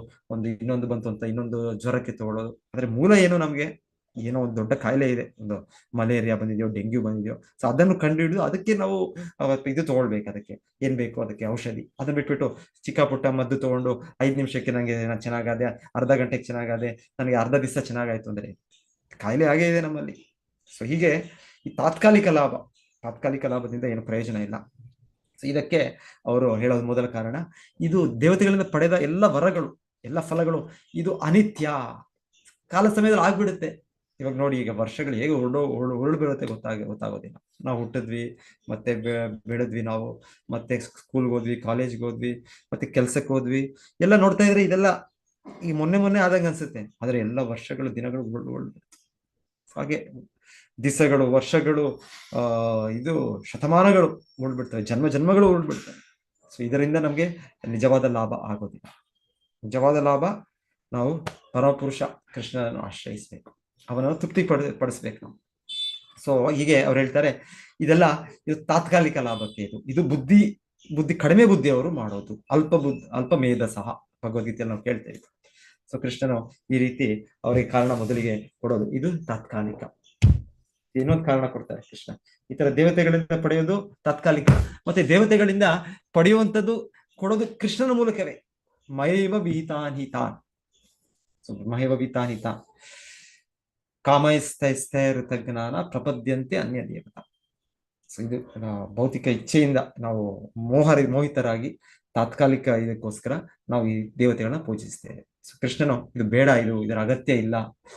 ಇನ್ನೊಂದು ಬಂತು ಅಂತ ಇನ್ನೊಂದು ಜ್ವರಕ್ಕೆ ತಗೊಳ್ಳೋದು. ಆದ್ರೆ ಮೂಲ ಏನು, ನಮ್ಗೆ ಏನೋ ಒಂದು ದೊಡ್ಡ ಕಾಯಿಲೆ ಇದೆ, ಒಂದು ಮಲೇರಿಯಾ ಬಂದಿದೆಯೋ, ಡೆಂಗ್ಯೂ ಬಂದಿದೆಯೋ, ಸೊ ಅದನ್ನು ಕಂಡುಹಿಡಿದು ಅದಕ್ಕೆ ನಾವು ಇದು ತಗೊಳ್ಬೇಕು. ಅದಕ್ಕೆ ಏನ್ ಬೇಕು, ಅದಕ್ಕೆ ಔಷಧಿ. ಅದನ್ನ ಬಿಟ್ಬಿಟ್ಟು ಚಿಕ್ಕ ಪುಟ್ಟ ಮದ್ದು ತಗೊಂಡು 5 ನಿಮಿಷಕ್ಕೆ ನಂಗೆ ನಾನು ಚೆನ್ನಾಗಾದೆ, ಅರ್ಧ ಗಂಟೆಗೆ ಚೆನ್ನಾಗಾದೆ, ನನಗೆ ಅರ್ಧ ದಿವಸ ಚೆನ್ನಾಗಾಯ್ತು ಅಂದ್ರೆ ಕಾಯಿಲೆ ಹಾಗೇ ಇದೆ ನಮ್ಮಲ್ಲಿ. ಸೊ ಹೀಗೆ ಈ ತಾತ್ಕಾಲಿಕ ಲಾಭದಿಂದ ಏನು ಪ್ರಯೋಜನ ಇಲ್ಲ. ಸೊ ಇದಕ್ಕೆ ಅವರು ಹೇಳೋದು ಮೊದಲ ಕಾರಣ, ಇದು ದೇವತೆಗಳಿಂದ ಪಡೆದ ಎಲ್ಲ ವರಗಳು, ಎಲ್ಲ ಫಲಗಳು, ಇದು ಅನಿತ್ಯ, ಕಾಲ ಸಮಯದಲ್ಲಿ ಆಗ್ಬಿಡುತ್ತೆ. ಇವಾಗ ನೋಡಿ, ಈಗ ವರ್ಷಗಳು ಹೇಗೆ ಹೊರಡು ಬೀಳುತ್ತೆ ಗೊತ್ತಾಗೋದಿಲ್ಲ. ನಾವು ಹುಟ್ಟಿದ್ವಿ, ಮತ್ತೆ ಬೆಳೆದ್ವಿ, ನಾವು ಮತ್ತೆ ಸ್ಕೂಲ್ಗೆ ಹೋದ್ವಿ, ಕಾಲೇಜ್ಗೆ ಹೋದ್ವಿ, ಮತ್ತೆ ಕೆಲ್ಸಕ್ಕೆ ಹೋದ್ವಿ, ಎಲ್ಲ ನೋಡ್ತಾ ಇದ್ರೆ ಇದೆಲ್ಲ ಈ ಮೊನ್ನೆ ಆದಂಗೆ ಅನ್ಸುತ್ತೆ. ಆದ್ರೆ ಎಲ್ಲ ವರ್ಷಗಳು, ದಿನಗಳು ಹಾಗೆ ದಿವಸಗಳು, ವರ್ಷಗಳು, ಇದು ಶತಮಾನಗಳು ಉಳ್ಬಿಡ್ತವೆ, ಜನ್ಮಗಳು ಉಳ್ಬಿಡ್ತವೆ. ಸೊ ಇದರಿಂದ ನಮ್ಗೆ ನಿಜವಾದ ಲಾಭ ಆಗೋದಿಲ್ಲ. ನಿಜವಾದ ಲಾಭ ನಾವು ಪರಮಪುರುಷ ಕೃಷ್ಣನನ್ನು ಆಶ್ರಯಿಸ್ಬೇಕು, ಅವನನ್ನು ತೃಪ್ತಿ ಪಡಿಸ್ಬೇಕು ನಾವು. ಸೊ ಹೀಗೆ ಅವ್ರು ಹೇಳ್ತಾರೆ, ಇದು ತಾತ್ಕಾಲಿಕ ಲಾಭಕ್ಕೆ, ಇದು ಬುದ್ಧಿ ಕಡಿಮೆ ಬುದ್ಧಿಯವರು ಮಾಡೋದು, ಅಲ್ಪ ಮೇಧ ಸಹ ಭಗವದ್ಗೀತೆಯಲ್ಲಿ ನಾವು ಕೇಳ್ತೇವೆ. ಸೊ ಕೃಷ್ಣನು ಈ ರೀತಿ ಅವರಿಗೆ ಕಾರಣ ಮೊದಲಿಗೆ ಕೊಡೋದು, ಇದು ತಾತ್ಕಾಲಿಕ. ಇನ್ನೊಂದು ಕಾರಣ ಕೊಡ್ತಾರೆ ಕೃಷ್ಣ, ಈ ತರ ದೇವತೆಗಳಿಂದ ಪಡೆಯೋದು ತಾತ್ಕಾಲಿಕ, ಮತ್ತೆ ದೇವತೆಗಳಿಂದ ಪಡೆಯುವಂಥದ್ದು ಕೊಡೋದು ಕೃಷ್ಣನ ಮೂಲಕವೇ. ಮೈವ ವಿಹಿತಾನ್ ಸೊ ಮಹೇವ ವಿಹಿತಾನ್ ಕಾಮೈಸ್ತೈಸ್ತೈಋತ ಜ್ಞಾನ ಪ್ರಪದ್ಯಂತೆ ಅನ್ಯ ದೇವತಾ. ಸೊ ಇದು ಭೌತಿಕ ಇಚ್ಛೆಯಿಂದ ನಾವು ಮೋಹಿತರಾಗಿ ತಾತ್ಕಾಲಿಕ ಇದಕ್ಕೋಸ್ಕರ ನಾವು ಈ ದೇವತೆಗಳನ್ನ ಪೂಜಿಸ್ತೇವೆ. ಸೊ ಕೃಷ್ಣನು ಇದು ಬೇಡ, ಇದರ ಅಗತ್ಯ ಇಲ್ಲ,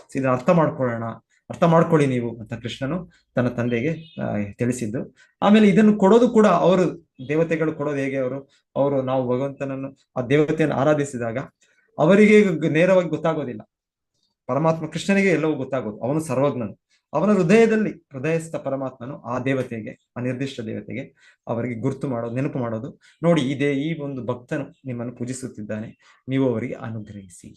ಸೊ ಇದನ್ನ ಅರ್ಥ ಮಾಡ್ಕೊಳ್ಳೋಣ, ಅರ್ಥ ಮಾಡ್ಕೊಳ್ಳಿ ನೀವು ಅಂತ ಕೃಷ್ಣನು ತನ್ನ ತಂದೆಗೆ ತಿಳಿಸಿದ್ದು. ಆಮೇಲೆ ಇದನ್ನು ಕೊಡೋದು ಕೂಡ ಅವರು ದೇವತೆಗಳು ಕೊಡೋದು ಹೇಗೆ, ಅವರು ನಾವು ಭಗವಂತನನ್ನು ಆ ದೇವತೆಯನ್ನು ಆರಾಧಿಸಿದಾಗ ಅವರಿಗೆ ನೇರವಾಗಿ ಗೊತ್ತಾಗೋದಿಲ್ಲ. ಪರಮಾತ್ಮ ಕೃಷ್ಣನಿಗೆ ಎಲ್ಲವೂ ಗೊತ್ತಾಗೋದು, ಅವನು ಸರ್ವಜ್ಞನು. ಅವನ ಹೃದಯಸ್ಥ ಪರಮಾತ್ಮನು ಆ ದೇವತೆಗೆ, ಆ ನಿರ್ದಿಷ್ಟ ದೇವತೆಗೆ ಅವರಿಗೆ ಗುರುತು ಮಾಡೋದು, ನೆನಪು ಮಾಡೋದು, ನೋಡಿ ಈ ಒಂದು ಭಕ್ತನು ನಿಮ್ಮನ್ನು ಪೂಜಿಸುತ್ತಿದ್ದಾನೆ, ನೀವು ಅವರಿಗೆ ಅನುಗ್ರಹಿಸಿ.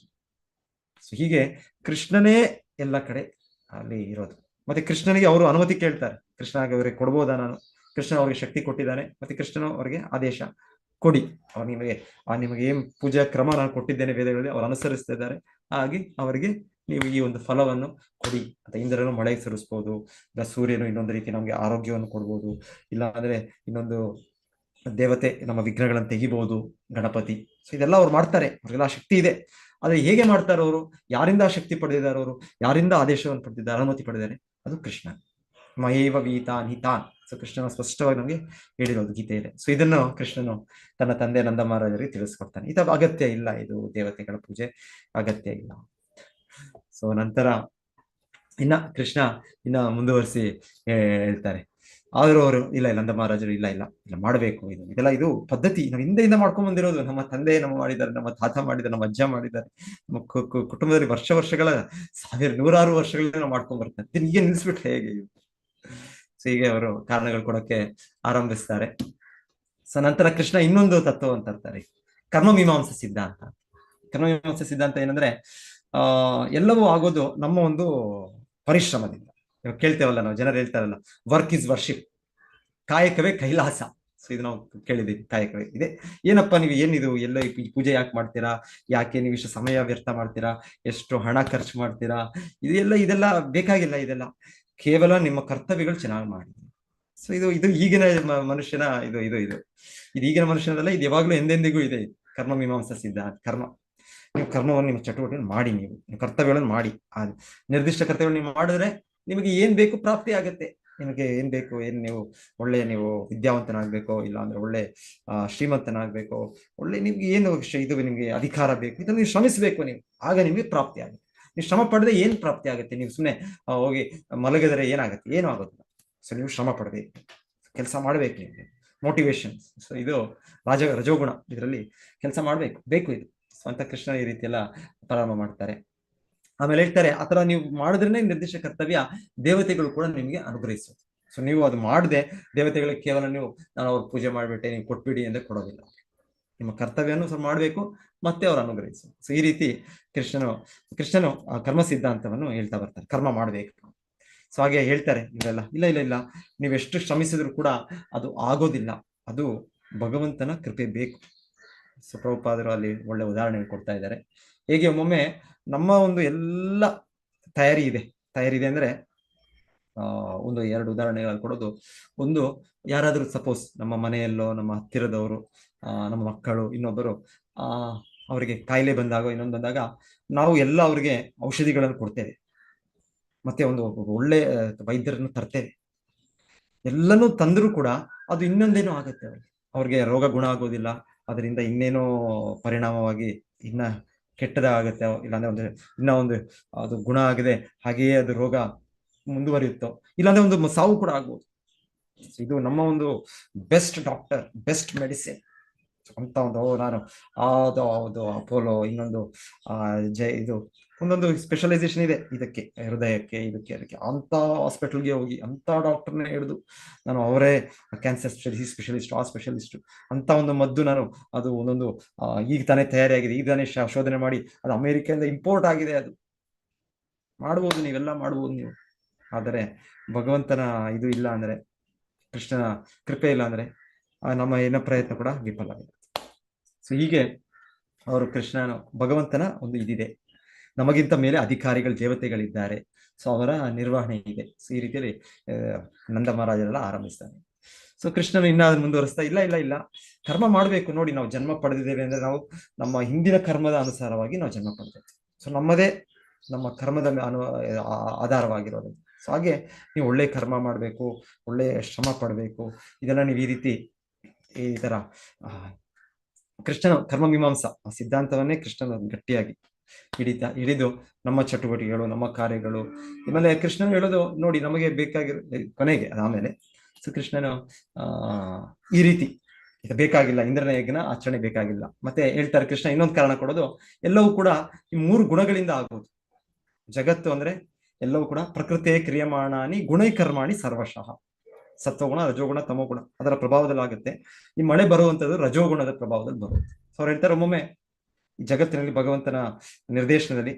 ಸೊ ಹೀಗೆ ಕೃಷ್ಣನೇ ಎಲ್ಲ ಕಡೆ ಅಲ್ಲಿ ಇರೋದು. ಮತ್ತೆ ಕೃಷ್ಣನಿಗೆ ಅವರು ಅನುಮತಿ ಕೇಳ್ತಾರೆ, ಕೃಷ್ಣನಿಗೆ ಅವರಿಗೆ ಕೊಡ್ಬೋದಾ ನಾನು, ಕೃಷ್ಣ ಅವರಿಗೆ ಶಕ್ತಿ ಕೊಟ್ಟಿದ್ದಾನೆ, ಮತ್ತೆ ಕೃಷ್ಣನು ಅವರಿಗೆ ಆದೇಶ ಕೊಡಿ, ಅವ್ರು ನಿಮಗೆ ಏನ್ ಪೂಜಾ ಕ್ರಮ ನಾನು ಕೊಟ್ಟಿದ್ದೇನೆ ವೇದಗಳಲ್ಲಿ ಅವ್ರು ಅನುಸರಿಸ್ತಾ ಇದ್ದಾರೆ, ಹಾಗೆ ಅವರಿಗೆ ನೀವು ಈ ಒಂದು ಫಲವನ್ನು ಕೊಡಿ ಅಂತ. ಇಂದ್ರನು ಮಳೆ ಸುರಿಸ್ಬೋದು, ಇಲ್ಲ ಸೂರ್ಯನು ಇನ್ನೊಂದು ರೀತಿ ನಮ್ಗೆ ಆರೋಗ್ಯವನ್ನು ಕೊಡ್ಬೋದು, ಇಲ್ಲ ಅಂದ್ರೆ ಇನ್ನೊಂದು ದೇವತೆ ನಮ್ಮ ವಿಘ್ನಗಳನ್ನು ತೆಗಿಬಹುದು, ಗಣಪತಿ. ಸೊ ಇದೆಲ್ಲ ಅವ್ರು ಮಾಡ್ತಾರೆ, ಅವ್ರಿಗೆಲ್ಲ ಶಕ್ತಿ ಇದೆ. ಆದ್ರೆ ಹೇಗೆ ಮಾಡ್ತಾರೆ ಅವರು, ಯಾರಿಂದ ಶಕ್ತಿ ಪಡೆದಿದ್ದಾರೆ ಅವರು, ಯಾರಿಂದ ಆದೇಶವನ್ನು ಪಡೆದಿದ್ದಾರೆ, ಅನುಮತಿ ಪಡೆದಿದ್ದಾರೆ, ಅದು ಕೃಷ್ಣ. ಮಯೇವ ವೀತಾನ್ ಹಿತಾನ್. ಸೊ ಕೃಷ್ಣನ ಸ್ಪಷ್ಟವಾಗಿ ನಮಗೆ ಹೇಳಿರೋದು ಗೀತೆಯಲ್ಲಿ. ಸೊ ಇದನ್ನು ಕೃಷ್ಣನು ತನ್ನ ತಂದೆ ನಂದ ಮಹಾರಾಜರಿಗೆ ತಿಳಿಸ್ಕೊಡ್ತಾನೆ, ಇದು ಅಗತ್ಯ ಇಲ್ಲ, ಇದು ದೇವತೆಗಳ ಪೂಜೆ ಅಗತ್ಯ ಇಲ್ಲ. ಸೊ ನಂತರ ಕೃಷ್ಣ ಮುಂದುವರಿಸಿ ಹೇಳ್ತಾರೆ. ಆದರೂ ಅವರು ಇಲ್ಲ ನಂದ ಮಹಾರಾಜರು ಇಲ್ಲ ಮಾಡಬೇಕು, ಇದು ಪದ್ಧತಿ ನಾವು ಹಿಂದೆಯಿಂದ ಮಾಡ್ಕೊಂಡ್ ಬಂದಿರೋದು, ನಮ್ಮ ತಂದೆ ಮಾಡಿದ್ದಾರೆ, ನಮ್ಮ ತಾತ ಮಾಡಿದ್ದಾರೆ, ನಮ್ಮ ಅಜ್ಜ ಮಾಡಿದ್ದಾರೆ, ನಮ್ಮ ಕುಟುಂಬದಲ್ಲಿ ವರ್ಷಗಳ ನೂರಾರು ವರ್ಷಗಳಿಂದ ನಾವು ಮಾಡ್ಕೊಂಡ್ ಬರ್ತಾರೆ, ಈಗ ನಿಲ್ಸ್ಬಿಟ್ರೆ ಹೇಗೆ? ಸೊ ಹೀಗೆ ಅವರು ಕಾರಣಗಳು ಕೊಡೋಕೆ ಆರಂಭಿಸ್ತಾರೆ. ಸೊ ನಂತರ ಕೃಷ್ಣ ಇನ್ನೊಂದು ತತ್ವ ಅಂತ ಇರ್ತಾರೆ, ಕರ್ಮಮೀಮಾಂಸ ಸಿದ್ಧಾಂತ. ಕರ್ಮಮೀಮಾಂಸ ಸಿದ್ಧಾಂತ ಏನಂದ್ರೆ ಎಲ್ಲವೂ ಆಗೋದು ನಮ್ಮ ಒಂದು ಪರಿಶ್ರಮದಿಂದ. ಇವಾಗ ಕೇಳ್ತೇವಲ್ಲ ನಾವು, ಜನರು ಹೇಳ್ತಾರಲ್ಲ, ವರ್ಕ್ ಇಸ್ ವರ್ಷಿಪ್, ಕಾಯಕವೇ ಕೈಲಾಸ. ಸೊ ಇದು ನಾವು ಕೇಳಿದ್ದೀವಿ, ಕಾಯಕವೇ ಇದೆ. ಏನಪ್ಪ ನೀವು ಏನಿದು ಎಲ್ಲ ಈ ಪೂಜೆ ಯಾಕೆ ಮಾಡ್ತೀರಾ, ಯಾಕೆ ನೀವು ಇಷ್ಟು ಸಮಯ ವ್ಯರ್ಥ ಮಾಡ್ತೀರಾ, ಎಷ್ಟು ಹಣ ಖರ್ಚು ಮಾಡ್ತೀರಾ, ಇದೆಲ್ಲ ಬೇಕಾಗಿಲ್ಲ. ಇದೆಲ್ಲ ಕೇವಲ ನಿಮ್ಮ ಕರ್ತವ್ಯಗಳು ಚೆನ್ನಾಗಿ ಮಾಡಿ. ಸೊ ಇದು ಈಗಿನ ಮನುಷ್ಯನ ಇದು ಈಗಿನ ಮನುಷ್ಯನಲ್ಲ, ಇದು ಯಾವಾಗ್ಲೂ ಎಂದೆಂದಿಗೂ ಇದೆ. ಕರ್ಮಮೀಮಾಂಸ ಸಿದ್ಧಾಂತ, ನೀವು ಕರ್ಮವನ್ನು, ನಿಮ್ಮ ಚಟುವಟಿಕೆಯನ್ನು ಮಾಡಿ, ನೀವು ಕರ್ತವ್ಯಗಳನ್ನು ಮಾಡಿ. ಆ ನಿರ್ದಿಷ್ಟ ಕರ್ತವ್ಯಗಳನ್ನು ನೀವು ಮಾಡಿದ್ರೆ ನಿಮಗೆ ಏನ್ ಬೇಕು ಪ್ರಾಪ್ತಿ ಆಗತ್ತೆ. ನಿಮಗೆ ಏನ್ ಬೇಕು, ನೀವು ನೀವು ವಿದ್ಯಾವಂತನಾಗ್ಬೇಕು, ಇಲ್ಲ ಅಂದ್ರೆ ಒಳ್ಳೆ ಶ್ರೀಮಂತನಾಗ್ಬೇಕು, ನಿಮ್ಗೆ ಏನು ನಿಮ್ಗೆ ಅಧಿಕಾರ ಬೇಕು, ಇದನ್ನು ನೀವು ಶ್ರಮಿಸಬೇಕು ನೀವು, ಆಗ ನಿಮ್ಗೆ ಪ್ರಾಪ್ತಿ ಆಗುತ್ತೆ. ನೀವು ಶ್ರಮ ಪಡದೆ ಏನ್ ಪ್ರಾಪ್ತಿ ಆಗುತ್ತೆ? ನೀವು ಸುಮ್ಮನೆ ಹೋಗಿ ಮಲಗಿದರೆ ಏನಾಗುತ್ತೆ? ಏನೂ ಆಗೋದಿಲ್ಲ. ಸೊ ನೀವು ಶ್ರಮ ಪಡಬೇಕು, ಕೆಲಸ ಮಾಡ್ಬೇಕು, ನೀವು ಮೋಟಿವೇಶನ್. ಸೊ ಇದು ರಜೋಗುಣ, ಇದರಲ್ಲಿ ಕೆಲಸ ಬೇಕು ಇದು. ಸ್ವಂತ ಕೃಷ್ಣ ಈ ರೀತಿ ಎಲ್ಲ ಪ್ರಾರಂಭ ಮಾಡ್ತಾರೆ. ಆಮೇಲೆ ಹೇಳ್ತಾರೆ, ಆತರ ನೀವು ಮಾಡಿದ್ರೇನೆ ನಿರ್ದಿಷ್ಟ ಕರ್ತವ್ಯ ದೇವತೆಗಳು ಕೂಡ ನಿಮ್ಗೆ ಅನುಗ್ರಹಿಸೋದು. ಸೊ ನೀವು ಅದು ಮಾಡದೆ ದೇವತೆಗಳಿಗೆ ಕೇವಲ ನಾನು ಅವ್ರ ಪೂಜೆ ಮಾಡ್ಬಿಟ್ಟೆ, ನೀವು ಕೊಟ್ಬಿಡಿ ಅಂದ್ರೆ ಕೊಡೋದಿಲ್ಲ. ನಿಮ್ಮ ಕರ್ತವ್ಯನೂ ಸ್ವಲ್ಪ ಮಾಡ್ಬೇಕು, ಮತ್ತೆ ಅವ್ರು ಅನುಗ್ರಹಿಸೋದು. ಸೊ ಈ ರೀತಿ ಕೃಷ್ಣನು ಕರ್ಮ ಸಿದ್ಧಾಂತವನ್ನು ಹೇಳ್ತಾ ಬರ್ತಾರೆ, ಕರ್ಮ ಮಾಡ್ಬೇಕು. ಸೊ ಹಾಗೆ ಹೇಳ್ತಾರೆ ಇವರೆಲ್ಲ, ಇಲ್ಲ ನೀವೆಷ್ಟು ಶ್ರಮಿಸಿದ್ರು ಕೂಡ ಅದು ಆಗೋದಿಲ್ಲ, ಅದು ಭಗವಂತನ ಕೃಪೆ ಬೇಕು. ಸೊ ಪ್ರಭುಪಾದರು ಅಲ್ಲಿ ಒಳ್ಳೆ ಉದಾಹರಣೆ ಕೊಡ್ತಾ ಇದ್ದಾರೆ. ಹೇಗೆ ಒಮ್ಮೊಮ್ಮೆ ನಮ್ಮ ಒಂದು ಎಲ್ಲ ತಯಾರಿ ಇದೆ ಅಂದ್ರೆ ಒಂದು ಎರಡು ಉದಾಹರಣೆಗಳು ಕೊಡೋದು. ಒಂದು, ಯಾರಾದ್ರೂ ಸಪೋಸ್ ನಮ್ಮ ಮನೆಯಲ್ಲೋ, ನಮ್ಮ ಹತ್ತಿರದವರು, ನಮ್ಮ ಮಕ್ಕಳು, ಇನ್ನೊಬ್ಬರು ಅವರಿಗೆ ಕಾಯಿಲೆ ಬಂದಾಗ, ಇನ್ನೊಂದು ಬಂದಾಗ, ನಾವು ಎಲ್ಲ ಅವ್ರಿಗೆ ಔಷಧಿಗಳನ್ನು ಕೊಡ್ತೇವೆ, ಮತ್ತೆ ಒಂದು ಒಳ್ಳೆ ವೈದ್ಯರನ್ನು ತರ್ತೇವೆ. ಎಲ್ಲನೂ ತಂದರೂ ಕೂಡ ಅದು ಇನ್ನೊಂದೇನೋ ಆಗತ್ತೆ, ಅವ್ರಿಗೆ ರೋಗ ಗುಣ ಆಗೋದಿಲ್ಲ, ಅದರಿಂದ ಇನ್ನೇನೋ ಪರಿಣಾಮವಾಗಿ ಇನ್ನ ಕೆಟ್ಟದಾಗತ್ತೆ, ಇಲ್ಲಾಂದ್ರೆ ಅದು ಗುಣ ಆಗದೆ ಹಾಗೆಯೇ ಅದು ರೋಗ ಮುಂದುವರಿಯುತ್ತೋ, ಇಲ್ಲಾಂದ್ರೆ ಒಂದು ಸಾವು ಕೂಡ ಆಗ್ಬೋದು. ಇದು ನಮ್ಮ ಒಂದು ಬೆಸ್ಟ್ ಡಾಕ್ಟರ್, ಬೆಸ್ಟ್ ಮೆಡಿಸಿನ್ ಅಂತ ನಾನು ಅದು ಅಪೋಲೋ, ಇನ್ನೊಂದು ಒಂದೊಂದು ಸ್ಪೆಷಲೈಸೇಷನ್ ಇದೆ ಇದಕ್ಕೆ, ಹೃದಯಕ್ಕೆ, ಅದಕ್ಕೆ ಅಂತ ಹಾಸ್ಪಿಟಲ್ಗೆ ಹೋಗಿ ಅಂತ ಡಾಕ್ಟರ್ನೇ ಹಿಡಿದು ನಾನು ಅವರೇ ಕ್ಯಾನ್ಸರ್ ಸ್ಪೆಷಲಿಸ್ಟ್, ಆ ಸ್ಪೆಷಲಿಸ್ಟ್ ಅಂತ ಒಂದು ಮದ್ದು ಅದು ಒಂದೊಂದು ಈಗ ತಾನೇ ತಯಾರಿಯಾಗಿದೆ, ಈಗ ತಾನೇ ಶೋಧನೆ ಮಾಡಿ ಅದು ಅಮೆರಿಕದಿಂದ ಇಂಪೋರ್ಟ್ ಆಗಿದೆ. ಅದು ಮಾಡ್ಬೋದು, ನೀವೆಲ್ಲ ಮಾಡ್ಬೋದು ನೀವು. ಆದರೆ ಭಗವಂತನ ಇದು ಇಲ್ಲ ಅಂದ್ರೆ, ಕೃಷ್ಣನ ಕೃಪೆ ಇಲ್ಲ ಅಂದ್ರೆ ನಮ್ಮ ಏನೋ ಪ್ರಯತ್ನ ಕೂಡ ವಿಫಲ ಆಗಿದೆ. ಸೊ ಹೀಗೆ ಅವರು ಭಗವಂತನ ಒಂದು ಇದಿದೆ, ನಮಗಿಂತ ಮೇಲೆ ಅಧಿಕಾರಿಗಳು, ದೇವತೆಗಳಿದ್ದಾರೆ. ಸೊ ಅವರ ನಿರ್ವಹಣೆ ಇದೆ. ಸೊ ಈ ರೀತಿಯಲ್ಲಿ ನಂದ ಮಹಾರಾಜರೆಲ್ಲ ಆರಂಭಿಸ್ತಾರೆ. ಸೊ ಕೃಷ್ಣನು ಇನ್ನಾದ್ರೂ ಮುಂದುವರಿಸ್ತಾ, ಇಲ್ಲ ಕರ್ಮ ಮಾಡ್ಬೇಕು. ನೋಡಿ, ನಾವು ಜನ್ಮ ಪಡೆದಿದ್ದೇವೆ ಅಂದ್ರೆ ನಾವು ನಮ್ಮ ಹಿಂದಿನ ಕರ್ಮದ ಅನುಸಾರವಾಗಿ ನಾವು ಜನ್ಮ ಪಡೆದೇವೆ. ಸೊ ನಮ್ಮ ಕರ್ಮದ ಆಧಾರವಾಗಿರೋದು. ಸೊ ಹಾಗೆ ನೀವು ಒಳ್ಳೆ ಕರ್ಮ ಮಾಡ್ಬೇಕು, ಒಳ್ಳೆ ಶ್ರಮ ಪಡಬೇಕು. ಇದೆಲ್ಲ ನೀವು ಈ ತರ ಕೃಷ್ಣನ ಕರ್ಮ ಮೀಮಾಂಸ ಸಿದ್ಧಾಂತವನ್ನೇ ಕೃಷ್ಣನ ಗಟ್ಟಿಯಾಗಿ ಹಿಡಿದು ನಮ್ಮ ಚಟುವಟಿಕೆಗಳು, ನಮ್ಮ ಕಾರ್ಯಗಳು, ಆಮೇಲೆ ಕೃಷ್ಣನು ಹೇಳೋದು ನೋಡಿ ನಮಗೆ ಬೇಕಾಗಿರೋ ಕೊನೆಗೆ ಆಮೇಲೆ ಸೊ ಕೃಷ್ಣನು ಈ ರೀತಿ ಇದು ಬೇಕಾಗಿಲ್ಲ, ಇಂದ್ರನ ಯಜ್ಞ ಆಚರಣೆ ಬೇಕಾಗಿಲ್ಲ. ಮತ್ತೆ ಹೇಳ್ತಾರೆ ಕೃಷ್ಣ ಇನ್ನೊಂದು ಕಾರಣ ಕೊಡೋದು, ಎಲ್ಲವೂ ಕೂಡ ಈ 3 ಗುಣಗಳಿಂದ ಆಗೋದು. ಜಗತ್ತು ಅಂದ್ರೆ ಎಲ್ಲವೂ ಕೂಡ ಪ್ರಕೃತಿಯ ಕ್ರಿಯಮಾಣಾನಿ ಗುಣೈಕರ್ಮಾಣಿ ಸರ್ವಶಃ. ಸತ್ವಗುಣ, ರಜೋಗುಣ, ತಮೋಗುಣ ಅದರ ಪ್ರಭಾವದಲ್ಲಿ ಆಗುತ್ತೆ. ಈ ಮಳೆ ಬರುವಂತದ್ದು ರಜೋಗುಣದ ಪ್ರಭಾವದಲ್ಲಿ ಬರುತ್ತೆ. ಸೊ ಅವ್ರು ಹೇಳ್ತಾರೆ ಒಮ್ಮೊಮ್ಮೆ ಈ ಜಗತ್ತಿನಲ್ಲಿ ಭಗವಂತನ ನಿರ್ದೇಶನದಲ್ಲಿ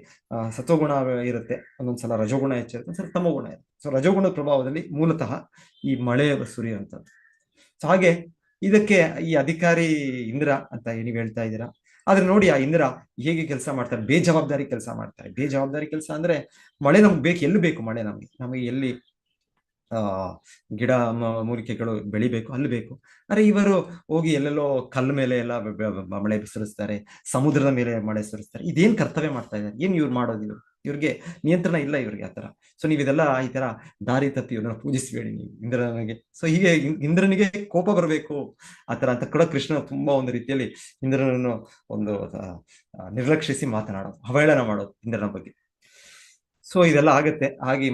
ಸತ್ವಗುಣ ಇರುತ್ತೆ, ಒಂದೊಂದ್ಸಲ ರಜೋಗುಣ ಹೆಚ್ಚಿರುತ್ತೆ, ಒಂದ್ಸಲ ತಮೋಗುಣ ಇರುತ್ತೆ. ಸೊ ರಜೋಗುಣದ ಪ್ರಭಾವದಲ್ಲಿ ಮೂಲತಃ ಈ ಮಳೆ ಸುರಿಯುವಂಥದ್ದು. ಸೊ ಹಾಗೆ ಇದಕ್ಕೆ ಈ ಅಧಿಕಾರಿ ಇಂದ್ರ ಅಂತ ನೀವು ಹೇಳ್ತಾ ಇದ್ದೀರಾ. ಆದ್ರೆ ನೋಡಿ ಆ ಇಂದ್ರ ಹೇಗೆ ಕೆಲಸ ಮಾಡ್ತಾರೆ, ಬೇಜವಾಬ್ದಾರಿ ಕೆಲಸ ಮಾಡ್ತಾರೆ. ಬೇಜವಾಬ್ದಾರಿ ಕೆಲಸ ಅಂದ್ರೆ ಮಳೆ ನಮ್ಗೆ ಬೇಕು, ಎಲ್ಲಿ ಬೇಕು ಮಳೆ ನಮಗೆ ಎಲ್ಲಿ ಗಿಡ ಮೂಲಿಕೆಗಳು ಬೆಳಿಬೇಕು ಅಲ್ಲಿ ಬೇಕು. ಅರೆ ಇವರು ಹೋಗಿ ಎಲ್ಲೆಲ್ಲೋ ಕಲ್ಲು ಮೇಲೆ ಎಲ್ಲ ಮಳೆ ಸುರಿಸ್ತಾರೆ, ಸಮುದ್ರದ ಮೇಲೆ ಮಳೆ ಸುರಿಸ್ತಾರೆ. ಇದೇನ್ ಕರ್ತವ್ಯ ಮಾಡ್ತಾ ಇದ್ದಾರೆ, ಏನ್ ಇವ್ರು ಮಾಡೋದು? ಇವ್ರಿಗೆ ನಿಯಂತ್ರಣ ಇಲ್ಲ ಇವ್ರಿಗೆ ಆತರ. ಸೊ ನೀವು ಇದೆಲ್ಲ ಈ ತರ ದಾರಿ ತಪ್ಪಿ ಇವ್ರನ್ನ ಪೂಜಿಸಬೇಡಿ ನೀವು ಇಂದ್ರನಿಗೆ. ಸೊ ಹೀಗೆ ಇಂದ್ರನಿಗೆ ಕೋಪ ಬರಬೇಕು ಆತರ ಅಂತ ಕೂಡ ಕೃಷ್ಣ ತುಂಬಾ ಒಂದು ರೀತಿಯಲ್ಲಿ ಇಂದ್ರನನ್ನು ಒಂದು ನಿರ್ಲಕ್ಷಿಸಿ ಮಾತನಾಡೋದು, ಅವಹೇಳನ ಮಾಡೋದು ಇಂದ್ರನ ಬಗ್ಗೆ. ಸೊ ಇದೆಲ್ಲ ಆಗತ್ತೆ.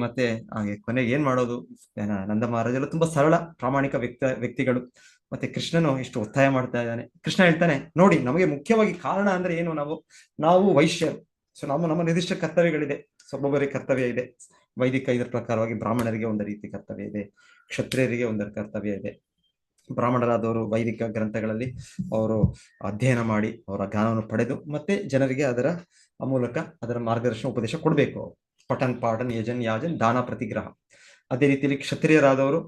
ಮತ್ತೆ ಹಾಗೆ ಕೊನೆಗೆ ಏನ್ ಮಾಡೋದು? ನಂದ ಮಹಾರಾಜೆಲ್ಲ ತುಂಬಾ ಸರಳ ಪ್ರಾಮಾಣಿಕ ವ್ಯಕ್ತಿಗಳು. ಮತ್ತೆ ಕೃಷ್ಣನು ಇಷ್ಟು ಒತ್ತಾಯ ಮಾಡ್ತಾ ಇದ್ದಾನೆ. ಕೃಷ್ಣ ಹೇಳ್ತಾನೆ ನೋಡಿ ನಮಗೆ ಮುಖ್ಯವಾಗಿ ಕಾರಣ ಅಂದ್ರೆ ಏನು, ನಾವು ವೈಶ್ಯರು. ಸೊ ನಮ್ಮ ನಿರ್ದಿಷ್ಟ ಕರ್ತವ್ಯಗಳಿದೆ, ಒಬ್ಬೊಬ್ಬರಿಗೆ ಕರ್ತವ್ಯ ಇದೆ. ವೈದಿಕ ಇದರ ಪ್ರಕಾರವಾಗಿ ಬ್ರಾಹ್ಮಣರಿಗೆ ಒಂದು ರೀತಿ ಕರ್ತವ್ಯ ಇದೆ, ಕ್ಷತ್ರಿಯರಿಗೆ ಒಂದು ಕರ್ತವ್ಯ ಇದೆ. ಬ್ರಾಹ್ಮಣರಾದವರು ವೈದಿಕ ಗ್ರಂಥಗಳಲ್ಲಿ ಅವರು ಅಧ್ಯಯನ ಮಾಡಿ ಅವರ ಜ್ಞಾನವನ್ನು ಪಡೆದು ಮತ್ತೆ ಜನರಿಗೆ ಅದರ ಮೂಲಕ ಅದರ ಮಾರ್ಗದರ್ಶನ ಉಪದೇಶ ಕೊಡಬೇಕು. ಪಠನ್ ಪಾಠನ್ ಯಜನ್ ಯಾಜನ್ ದಾನ ಪ್ರತಿಗ್ರಹ. ಅದೇ ರೀತಿಯಲ್ಲಿ ಕ್ಷತ್ರಿಯರಾದವರು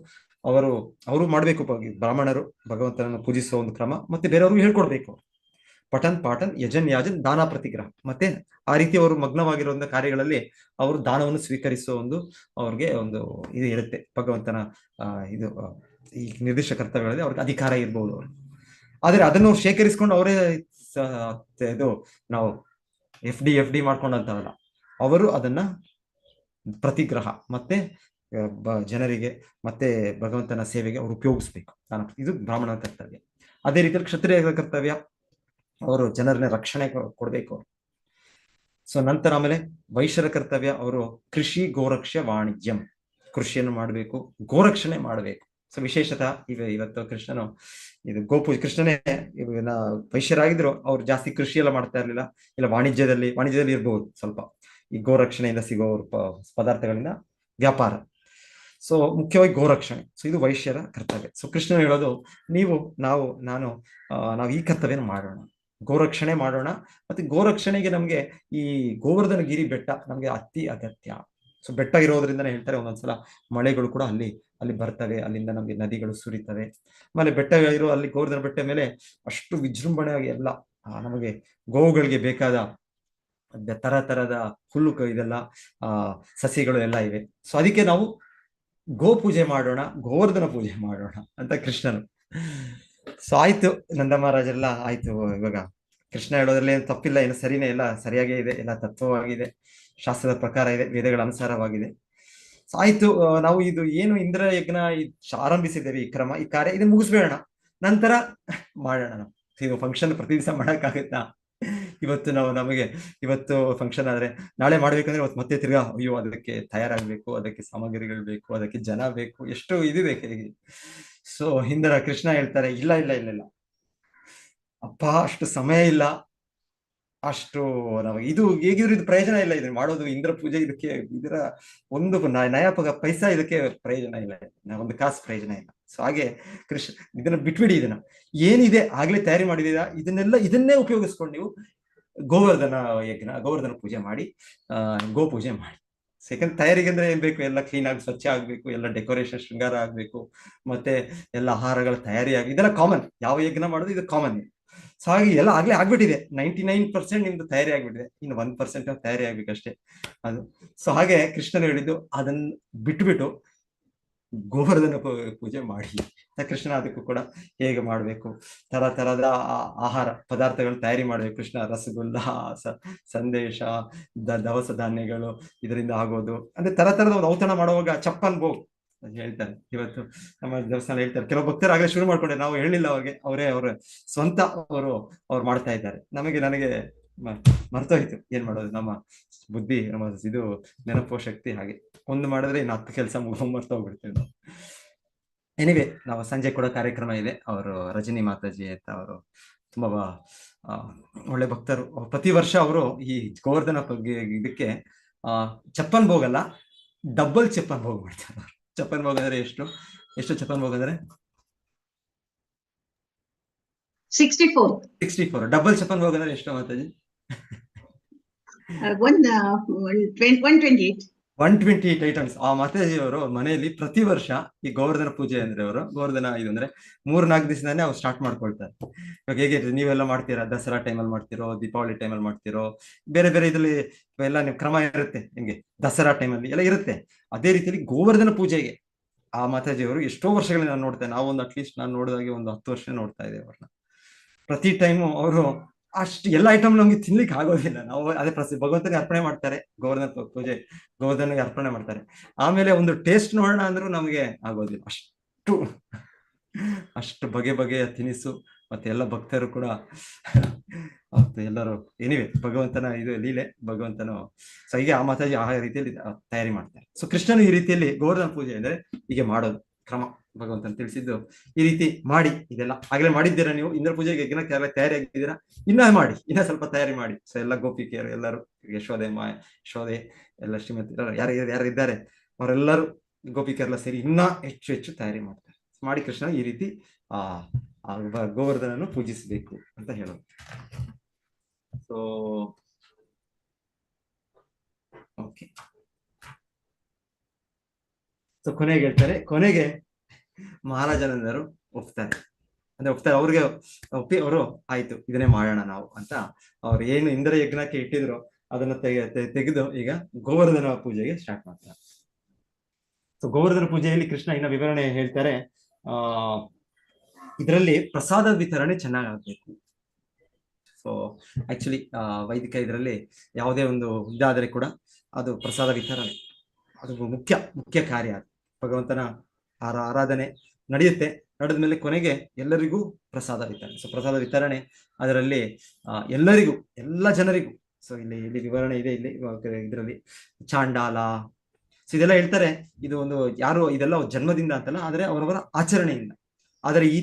ಅವರು ಮಾಡ್ಬೇಕು. ಬ್ರಾಹ್ಮಣರು ಭಗವಂತನನ್ನು ಪೂಜಿಸುವ ಒಂದು ಕ್ರಮ ಮತ್ತೆ ಬೇರೆಯವ್ರಿಗೂ ಹೇಳ್ಕೊಡ್ಬೇಕು. ಪಠನ್ ಪಾಠನ್ ಯಜನ್ ಯಾಜನ್ ದಾನ ಪ್ರತಿಗ್ರಹ. ಮತ್ತೆ ಆ ರೀತಿ ಅವರು ಮಗ್ನವಾಗಿರುವಂತ ಕಾರ್ಯಗಳಲ್ಲಿ ಅವರು ದಾನವನ್ನು ಸ್ವೀಕರಿಸುವ ಅವ್ರಿಗೆ ಒಂದು ಇದು ಇರುತ್ತೆ. ಭಗವಂತನ ಇದು ಈ ನಿರ್ದಿಷ್ಟ ಕರ್ತವ್ಯಗಳಲ್ಲಿ ಅವ್ರಿಗೆ ಅಧಿಕಾರ ಇರ್ಬೋದು ಅವರು. ಆದ್ರೆ ಅದನ್ನು ಅವ್ರು ಶೇಖರಿಸ್ಕೊಂಡು ಅವರೇ ಇದು ನಾವು ಎಫ್ ಡಿ ಮಾಡ್ಕೊಂಡಂತವಲ್ಲ, ಅವರು ಅದನ್ನ ಪ್ರತಿಗ್ರಹ ಮತ್ತೆ ಜನರಿಗೆ ಮತ್ತೆ ಭಗವಂತನ ಸೇವೆಗೆ ಅವರು ಉಪಯೋಗಿಸ್ಬೇಕು. ಇದು ಬ್ರಾಹ್ಮಣನ ಕರ್ತವ್ಯ. ಅದೇ ರೀತಿಯಲ್ಲಿ ಕ್ಷತ್ರಿಯ ಕರ್ತವ್ಯ, ಅವರು ಜನರನ್ನ ರಕ್ಷಣೆ ಕೊಡ್ಬೇಕು. ಸೊ ನಂತರ ಆಮೇಲೆ ವೈಶ್ಯರ ಕರ್ತವ್ಯ, ಅವರು ಕೃಷಿ ಗೋರಕ್ಷೆ ವಾಣಿಜ್ಯಂ, ಕೃಷಿಯನ್ನು ಮಾಡಬೇಕು, ಗೋರಕ್ಷಣೆ ಮಾಡಬೇಕು. ಸೊ ವಿಶೇಷತಃ ಇವತ್ತು ಕೃಷ್ಣನು ಇದು ಗೋಪೂಜೆ, ಕೃಷ್ಣನೇ ವೈಶ್ಯರಾಗಿದ್ರು ಅವ್ರು ಜಾಸ್ತಿ ಕೃಷಿ ಎಲ್ಲ ಮಾಡ್ತಾ ಇರ್ಲಿಲ್ಲ, ಇಲ್ಲ ವಾಣಿಜ್ಯದಲ್ಲಿ ಇರ್ಬೋದು ಸ್ವಲ್ಪ ಈ ಗೋರಕ್ಷಣೆಯಿಂದ ಸಿಗೋ ಪದಾರ್ಥಗಳಿಂದ ವ್ಯಾಪಾರ. ಸೊ ಮುಖ್ಯವಾಗಿ ಗೋರಕ್ಷಣೆ. ಸೊ ಇದು ವೈಶ್ಯರ ಕರ್ತವ್ಯ. ಸೊ ಕೃಷ್ಣನು ಹೇಳೋದು ನಾವು ಈ ಕರ್ತವ್ಯನ ಮಾಡೋಣ, ಗೋರಕ್ಷಣೆ ಮಾಡೋಣ. ಮತ್ತೆ ಗೋರಕ್ಷಣೆಗೆ ನಮ್ಗೆ ಈ ಗೋವರ್ಧನ ಗಿರಿ ಬೆಟ್ಟ ನಮ್ಗೆ ಅತಿ ಅಗತ್ಯ. ಸೊ ಬೆಟ್ಟ ಇರೋದ್ರಿಂದನೇ ಹೇಳ್ತಾರೆ ಒಂದೊಂದ್ಸಲ ಮಳೆಗಳು ಕೂಡ ಅಲ್ಲಿ ಬರ್ತವೆ, ಅಲ್ಲಿಂದ ನಮ್ಗೆ ನದಿಗಳು ಸುರಿತವೆ. ಆಮೇಲೆ ಬೆಟ್ಟ ಇರೋ ಅಲ್ಲಿ ಗೋವರ್ಧನ ಬೆಟ್ಟ ಮೇಲೆ ಅಷ್ಟು ವಿಜೃಂಭಣೆಯಾಗಿ ಎಲ್ಲ ನಮಗೆ ಗೋವುಗಳಿಗೆ ಬೇಕಾದ ತರದ ಹುಲ್ಲು ಇದೆಲ್ಲ ಸಸಿಗಳು ಎಲ್ಲ ಇವೆ. ಸೊ ಅದಕ್ಕೆ ನಾವು ಗೋ ಪೂಜೆ ಮಾಡೋಣ, ಗೋವರ್ಧನ ಪೂಜೆ ಮಾಡೋಣ ಅಂತ ಕೃಷ್ಣನು. ಸೊ ಆಯ್ತು, ನಂದ ಮಹಾರಾಜೆಲ್ಲ ಆಯ್ತು. ಇವಾಗ ಕೃಷ್ಣ ಹೇಳೋದ್ರಲ್ಲಿ ಏನು ತಪ್ಪಿಲ್ಲ, ಏನು ಸರಿನೇ, ಎಲ್ಲ ಸರಿಯಾಗೇ ಇದೆ, ಎಲ್ಲ ತತ್ವವಾಗಿದೆ, ಶಾಸ್ತ್ರದ ಪ್ರಕಾರ ಇದೆ, ವೇದಗಳ ಅನುಸಾರವಾಗಿದೆ. ಸೊ ಆಯ್ತು, ನಾವು ಇದು ಏನು ಇಂದ್ರ ಯಜ್ಞ ಆರಂಭಿಸಿದ್ದೇವೆ, ಈ ಕಾರ್ಯ ಇದನ್ನ ಮುಗಿಸ್ಬೇಡ, ನಂತರ ಮಾಡೋಣ. ನಾವು ಇದು ಫಂಕ್ಷನ್ ಪ್ರತಿ ದಿವಸ ಮಾಡೋಕ್ಕಾಗತ್ತಾ? ಇವತ್ತು ಫಂಕ್ಷನ್ ಆದ್ರೆ ನಾಳೆ ಮಾಡ್ಬೇಕಂದ್ರೆ ಇವತ್ತು ಮತ್ತೆ ತಿರ್ಗಾ ಅಯ್ಯೋ ಅದಕ್ಕೆ ತಯಾರಾಗ್ಬೇಕು, ಅದಕ್ಕೆ ಸಾಮಗ್ರಿಗಳು ಬೇಕು, ಅದಕ್ಕೆ ಜನ ಬೇಕು, ಎಷ್ಟು ಇದಿದೆ ಹೇಗೆ. ಸೊ ಹಿಂದರ ಕೃಷ್ಣ ಹೇಳ್ತಾರೆ ಇಲ್ಲ ಅಪ್ಪ, ಅಷ್ಟು ಸಮಯ ಇಲ್ಲ, ಅಷ್ಟು ನಮಗೆ ಇದು ಹೇಗಿದ್ರು ಇದು ಪ್ರಯೋಜನ ಇಲ್ಲ, ಇದನ್ನ ಮಾಡೋದು ಇಂದ್ರ ಪೂಜೆ, ಇದರ ಒಂದು ನಯ ಪೈಸಾ ಇದಕ್ಕೆ ಪ್ರಯೋಜನ ಇಲ್ಲ, ಒಂದು ಕಾಸು ಪ್ರಯೋಜನ ಇಲ್ಲ. ಸೊ ಹಾಗೆ ಕೃಷ್ಣ ಇದನ್ನ ಬಿಟ್ಬಿಡಿ, ಇದನ್ನ ಏನಿದೆ ಆಗ್ಲೇ ತಯಾರಿ ಮಾಡಿದೀರಾ, ಇದನ್ನೇ ಉಪಯೋಗಿಸ್ಕೊಂಡು ನೀವು ಗೋವರ್ಧನ ಪೂಜೆ ಮಾಡಿ, ಗೋ ಪೂಜೆ ಮಾಡಿ. ಸೆಕೆಂಡ್ ತಯಾರಿಗೆ ಅಂದ್ರೆ ಏನ್ ಬೇಕು, ಎಲ್ಲ ಕ್ಲೀನ್ ಆಗಿ ಸ್ವಚ್ಛ ಆಗ್ಬೇಕು, ಎಲ್ಲ ಡೆಕೋರೇಷನ್ ಶೃಂಗಾರ ಆಗ್ಬೇಕು, ಮತ್ತೆ ಎಲ್ಲ ಆಹಾರಗಳ ತಯಾರಿ ಆಗಿ, ಇದೆಲ್ಲ ಕಾಮನ್. ಯಾವ ಯಜ್ಞ ಮಾಡೋದು ಇದು ಕಾಮನ್. ಸೊ ಹಾಗೆ ಎಲ್ಲ ಆಗ್ಲೇ ಆಗ್ಬಿಟ್ಟಿದೆ, 99% ನಿಮ್ದು ತಯಾರಿ ಆಗ್ಬಿಟ್ಟಿದೆ, ಇನ್ನು 1% ತಯಾರಿ ಆಗ್ಬೇಕಷ್ಟೇ ಅದು. ಸೊ ಹಾಗೆ ಕೃಷ್ಣನು ಹೇಳಿದ್ದು ಅದನ್ನ ಬಿಟ್ಬಿಟ್ಟು ಗೋವರ್ಧನ ಪೂಜೆ ಮಾಡಿ. ಕೃಷ್ಣ ಅದಕ್ಕೂ ಕೂಡ ಹೇಗೆ ಮಾಡ್ಬೇಕು, ತರದ ಆಹಾರ ಪದಾರ್ಥಗಳು ತಯಾರಿ ಮಾಡ್ಬೇಕು. ಕೃಷ್ಣ ರಸಗುಲ್ಲ, ಸಂದೇಶ, ದವಸ ಧಾನ್ಯಗಳು ಇದರಿಂದ ಆಗೋದು, ಅಂದ್ರೆ ತರದ ಒಂದು ಔತಣ ಮಾಡುವಾಗ ಚಪ್ಪನ್ ಭೋಗ್ ಹೇಳ್ತಾರೆ. ಇವತ್ತು ನಮ್ಮ ದೇವಸ್ಥಾನ ಹೇಳ್ತಾರೆ, ಕೆಲವು ಭಕ್ತರು ಆಗಲೇ ಶುರು ಮಾಡ್ಕೊಂಡೆ, ನಾವು ಹೇಳಿಲ್ಲ ಅವ್ರಿಗೆ, ಅವರ ಸ್ವಂತ ಅವ್ರು ಮಾಡ್ತಾ ಇದ್ದಾರೆ. ನನಗೆ ಮರ್ತೋಯ್ತು, ಏನ್ ಮಾಡೋದು, ನಮ್ಮ ಬುದ್ಧಿ, ನಮ್ಮ ಇದು ನೆನಪು ಶಕ್ತಿ ಹಾಗೆ. ಒಂದು ಮಾಡಿದ್ರೆ ಇನ್ನು 10 ಕೆಲಸ ಮರ್ತೋಗ್ಬಿಡ್ತೀವಿ ನಾವು. ಎನಿವೆ, ನಾವು ಸಂಜೆ ಕೂಡ ಕಾರ್ಯಕ್ರಮ ಇದೆ. ಅವರು ರಜನಿ ಮಾತಾಜಿ ಅಂತ ಅವರು ತುಂಬಾ ಒಳ್ಳೆ ಭಕ್ತರು. ಪ್ರತಿ ವರ್ಷ ಅವರು ಈ ಗೋವರ್ಧನ ಇದಕ್ಕೆ ಚಪ್ಪನ್ ಭೋಗ್ ಅಲ್ಲ, ಡಬಲ್ ಚಪ್ಪನ್ ಭೋಗ್ ಮಾಡ್ತಾರೆ. ಚಪ್ಪನ್ ಭೋಗ್ ಅಂದ್ರೆ ಎಷ್ಟು ಚಪ್ಪನ್ ಭೋಗ್ ಅಂದ್ರೆ 64. ಡಬಲ್ ಚಪ್ಪನ್ ಭೋಗ್ ಅಂದ್ರೆ ಎಷ್ಟು ಮಾತಾಜಿ? 128. 128 ಐಟಮ್ಸ್. ಆ ಮಾತಾಜಿ ಅವರು ಮನೆಯಲ್ಲಿ ಪ್ರತಿ ವರ್ಷ ಈ ಗೋವರ್ಧನ ಪೂಜೆ ಅಂದ್ರೆ ಅವರು ಗೋವರ್ಧನ ಇದು ಅಂದ್ರೆ 3-4 ದಿವಸದಿಂದಾನೇ ಅವ್ರು ಸ್ಟಾರ್ಟ್ ಮಾಡ್ಕೊಳ್ತಾರೆ. ಇವಾಗ ಹೇಗೆ ನೀವೆಲ್ಲ ಮಾಡ್ತೀರಾ, ದಸರಾ ಟೈಮಲ್ಲಿ ಮಾಡ್ತಿರೋ, ದೀಪಾವಳಿ ಟೈಮಲ್ಲಿ ಮಾಡ್ತಿರೋ, ಬೇರೆ ಬೇರೆ ಇದ್ರಲ್ಲಿ ಎಲ್ಲ ನಿಮ್ ಕ್ರಮ ಇರುತ್ತೆ. ನಿಮ್ಗೆ ದಸರಾ ಟೈಮಲ್ಲಿ ಎಲ್ಲ ಇರುತ್ತೆ. ಅದೇ ರೀತಿಯಲ್ಲಿ ಗೋವರ್ಧನ ಪೂಜೆಗೆ ಆ ಮಾತಾಜಿ ಅವರು ಎಷ್ಟೋ ವರ್ಷಗಳಿಂದ ನಾನು ನೋಡ್ತೇನೆ. ನಾವೊಂದು ಅಟ್ಲೀಸ್ಟ್ ನಾನು ನೋಡಿದಾಗೆ ಒಂದು 10 ವರ್ಷ ನೋಡ್ತಾ ಇದ್ದೇವೆ ಅವ್ರನ್ನ. ಪ್ರತಿ ಟೈಮು ಅವರು ಅಷ್ಟು ಎಲ್ಲ ಐಟಮ್ ನಮ್ಗೆ ತಿನ್ಲಿಕ್ಕೆ ಆಗೋದಿಲ್ಲ. ನಾವು ಅದೇ ಭಗವಂತನಿಗೆ ಅರ್ಪಣೆ ಮಾಡ್ತಾರೆ, ಗೋವರ್ಧನ ಪೂಜೆ ಗೋವರ್ಧನಿಗೆ ಅರ್ಪಣೆ ಮಾಡ್ತಾರೆ. ಆಮೇಲೆ ಒಂದು ಟೇಸ್ಟ್ ನೋಡೋಣ ಅಂದ್ರೂ ನಮಗೆ ಆಗೋದಿಲ್ಲ. ಅಷ್ಟು ಬಗೆ ಬಗೆಯ ತಿನಿಸು, ಮತ್ತೆ ಎಲ್ಲ ಭಕ್ತರು ಕೂಡ ಎಲ್ಲರೂ ಎನಿವೆ ಭಗವಂತನ ಇದು ಲೀಲೆ, ಭಗವಂತನು ಸೊ ಹೀಗೆ ಆ ಮಾತಾಜಿ ಆ ರೀತಿಯಲ್ಲಿ ತಯಾರಿ ಮಾಡ್ತಾರೆ. ಸೊ ಕೃಷ್ಣನು ಈ ರೀತಿಯಲ್ಲಿ ಗೋವರ್ಧನ ಪೂಜೆ ಅಂದ್ರೆ ಹೀಗೆ ಮಾಡೋದು ಕ್ರಮ. ಭಗವಂತನ ತಿಳಿಸಿದ್ದು ಈ ರೀತಿ ಮಾಡಿ. ಇದೆಲ್ಲ ಆಗ್ಲೇ ಮಾಡಿದ್ದೀರಾ ನೀವು, ಇಂದ್ರ ಪೂಜೆಗೆ ಯಜ್ಞಕ್ಕೆ ತಯಾರಿ ಆಗಿದ್ದೀರಾ, ಇನ್ನ ಮಾಡಿ, ಇನ್ನ ಸ್ವಲ್ಪ ತಯಾರಿ ಮಾಡಿ. ಸೊ ಎಲ್ಲ ಗೋಪಿಕೆಯರು ಎಲ್ಲರೂ, ಯಶೋದೆ ಎಲ್ಲ ಶ್ರೀಮತಿ ಯಾರಿದ್ದಾರೆ ಅವರೆಲ್ಲರೂ ಗೋಪಿಕೆಲ್ಲ ಸೇರಿ ಇನ್ನ ಹೆಚ್ಚು ತಯಾರಿ ಮಾಡ್ತಾರೆ. ಮಾಡಿ ಕೃಷ್ಣ ಈ ರೀತಿ ಗೋವರ್ಧನನ್ನು ಪೂಜಿಸಬೇಕು ಅಂತ ಹೇಳೋದು. ಸೊ ಓಕೆ, ಸೊ ಕೊನೆಗೆ ಹೇಳ್ತಾರೆ, ಕೊನೆಗೆ ಮಹಾರಾಜನಂದರು ಒಪ್ತಾರೆ. ಅವ್ರಿಗೆ ಒಪ್ಪಿ ಅವರು ಆಯ್ತು ಇದನ್ನೇ ಮಾಡೋಣ ನಾವು ಅಂತ ಅವ್ರು ಏನು ಇಂದ್ರ ಯಜ್ಞಕ್ಕೆ ಇಟ್ಟಿದ್ರು ಅದನ್ನ ತೆಗೆದು ಈಗ ಗೋವರ್ಧನ ಪೂಜೆಗೆ ಸ್ಟಾರ್ಟ್ ಮಾಡ್ತಾರೆ. ಸೊ ಗೋವರ್ಧನ ಪೂಜೆಯಲ್ಲಿ ಕೃಷ್ಣ ಇನ್ನ ವಿವರಣೆ ಹೇಳ್ತಾರೆ. ಇದರಲ್ಲಿ ಪ್ರಸಾದ ವಿತರಣೆ ಚೆನ್ನಾಗಾಗಬೇಕು. ಸೊ ಆಕ್ಚುಲಿ ವೈದಿಕ ಇದರಲ್ಲಿ ಯಾವುದೇ ಒಂದು ಇದಾದರೆ ಕೂಡ ಅದು ಪ್ರಸಾದ ವಿತರಣೆ ಅದು ಮುಖ್ಯ ಕಾರ್ಯ. ಅದು ಭಗವಂತನ ಆರಾಧನೆ ನಡೆಯುತ್ತೆ. ನಡೆದ್ಮೇಲೆ ಕೊನೆಗೆ ಎಲ್ಲರಿಗೂ ಪ್ರಸಾದ ವಿತರಣೆ. ಸೊ ಪ್ರಸಾದ ವಿತರಣೆ ಅದರಲ್ಲಿ ಎಲ್ಲರಿಗೂ, ಎಲ್ಲ ಜನರಿಗೂ. ಸೊ ಇಲ್ಲಿ ವಿವರಣೆ ಇದೆ. ಇಲ್ಲಿ ಇದರಲ್ಲಿ ಚಾಂಡಾಲ, ಸೊ ಇದೆಲ್ಲ ಹೇಳ್ತಾರೆ. ಇದು ಒಂದು ಯಾರು ಇದೆಲ್ಲ ಜನ್ಮದಿಂದ ಅಂತಲ್ಲ, ಆದರೆ ಅವರವರ ಆಚರಣೆಯಿಂದ. ಆದರೆ ಈ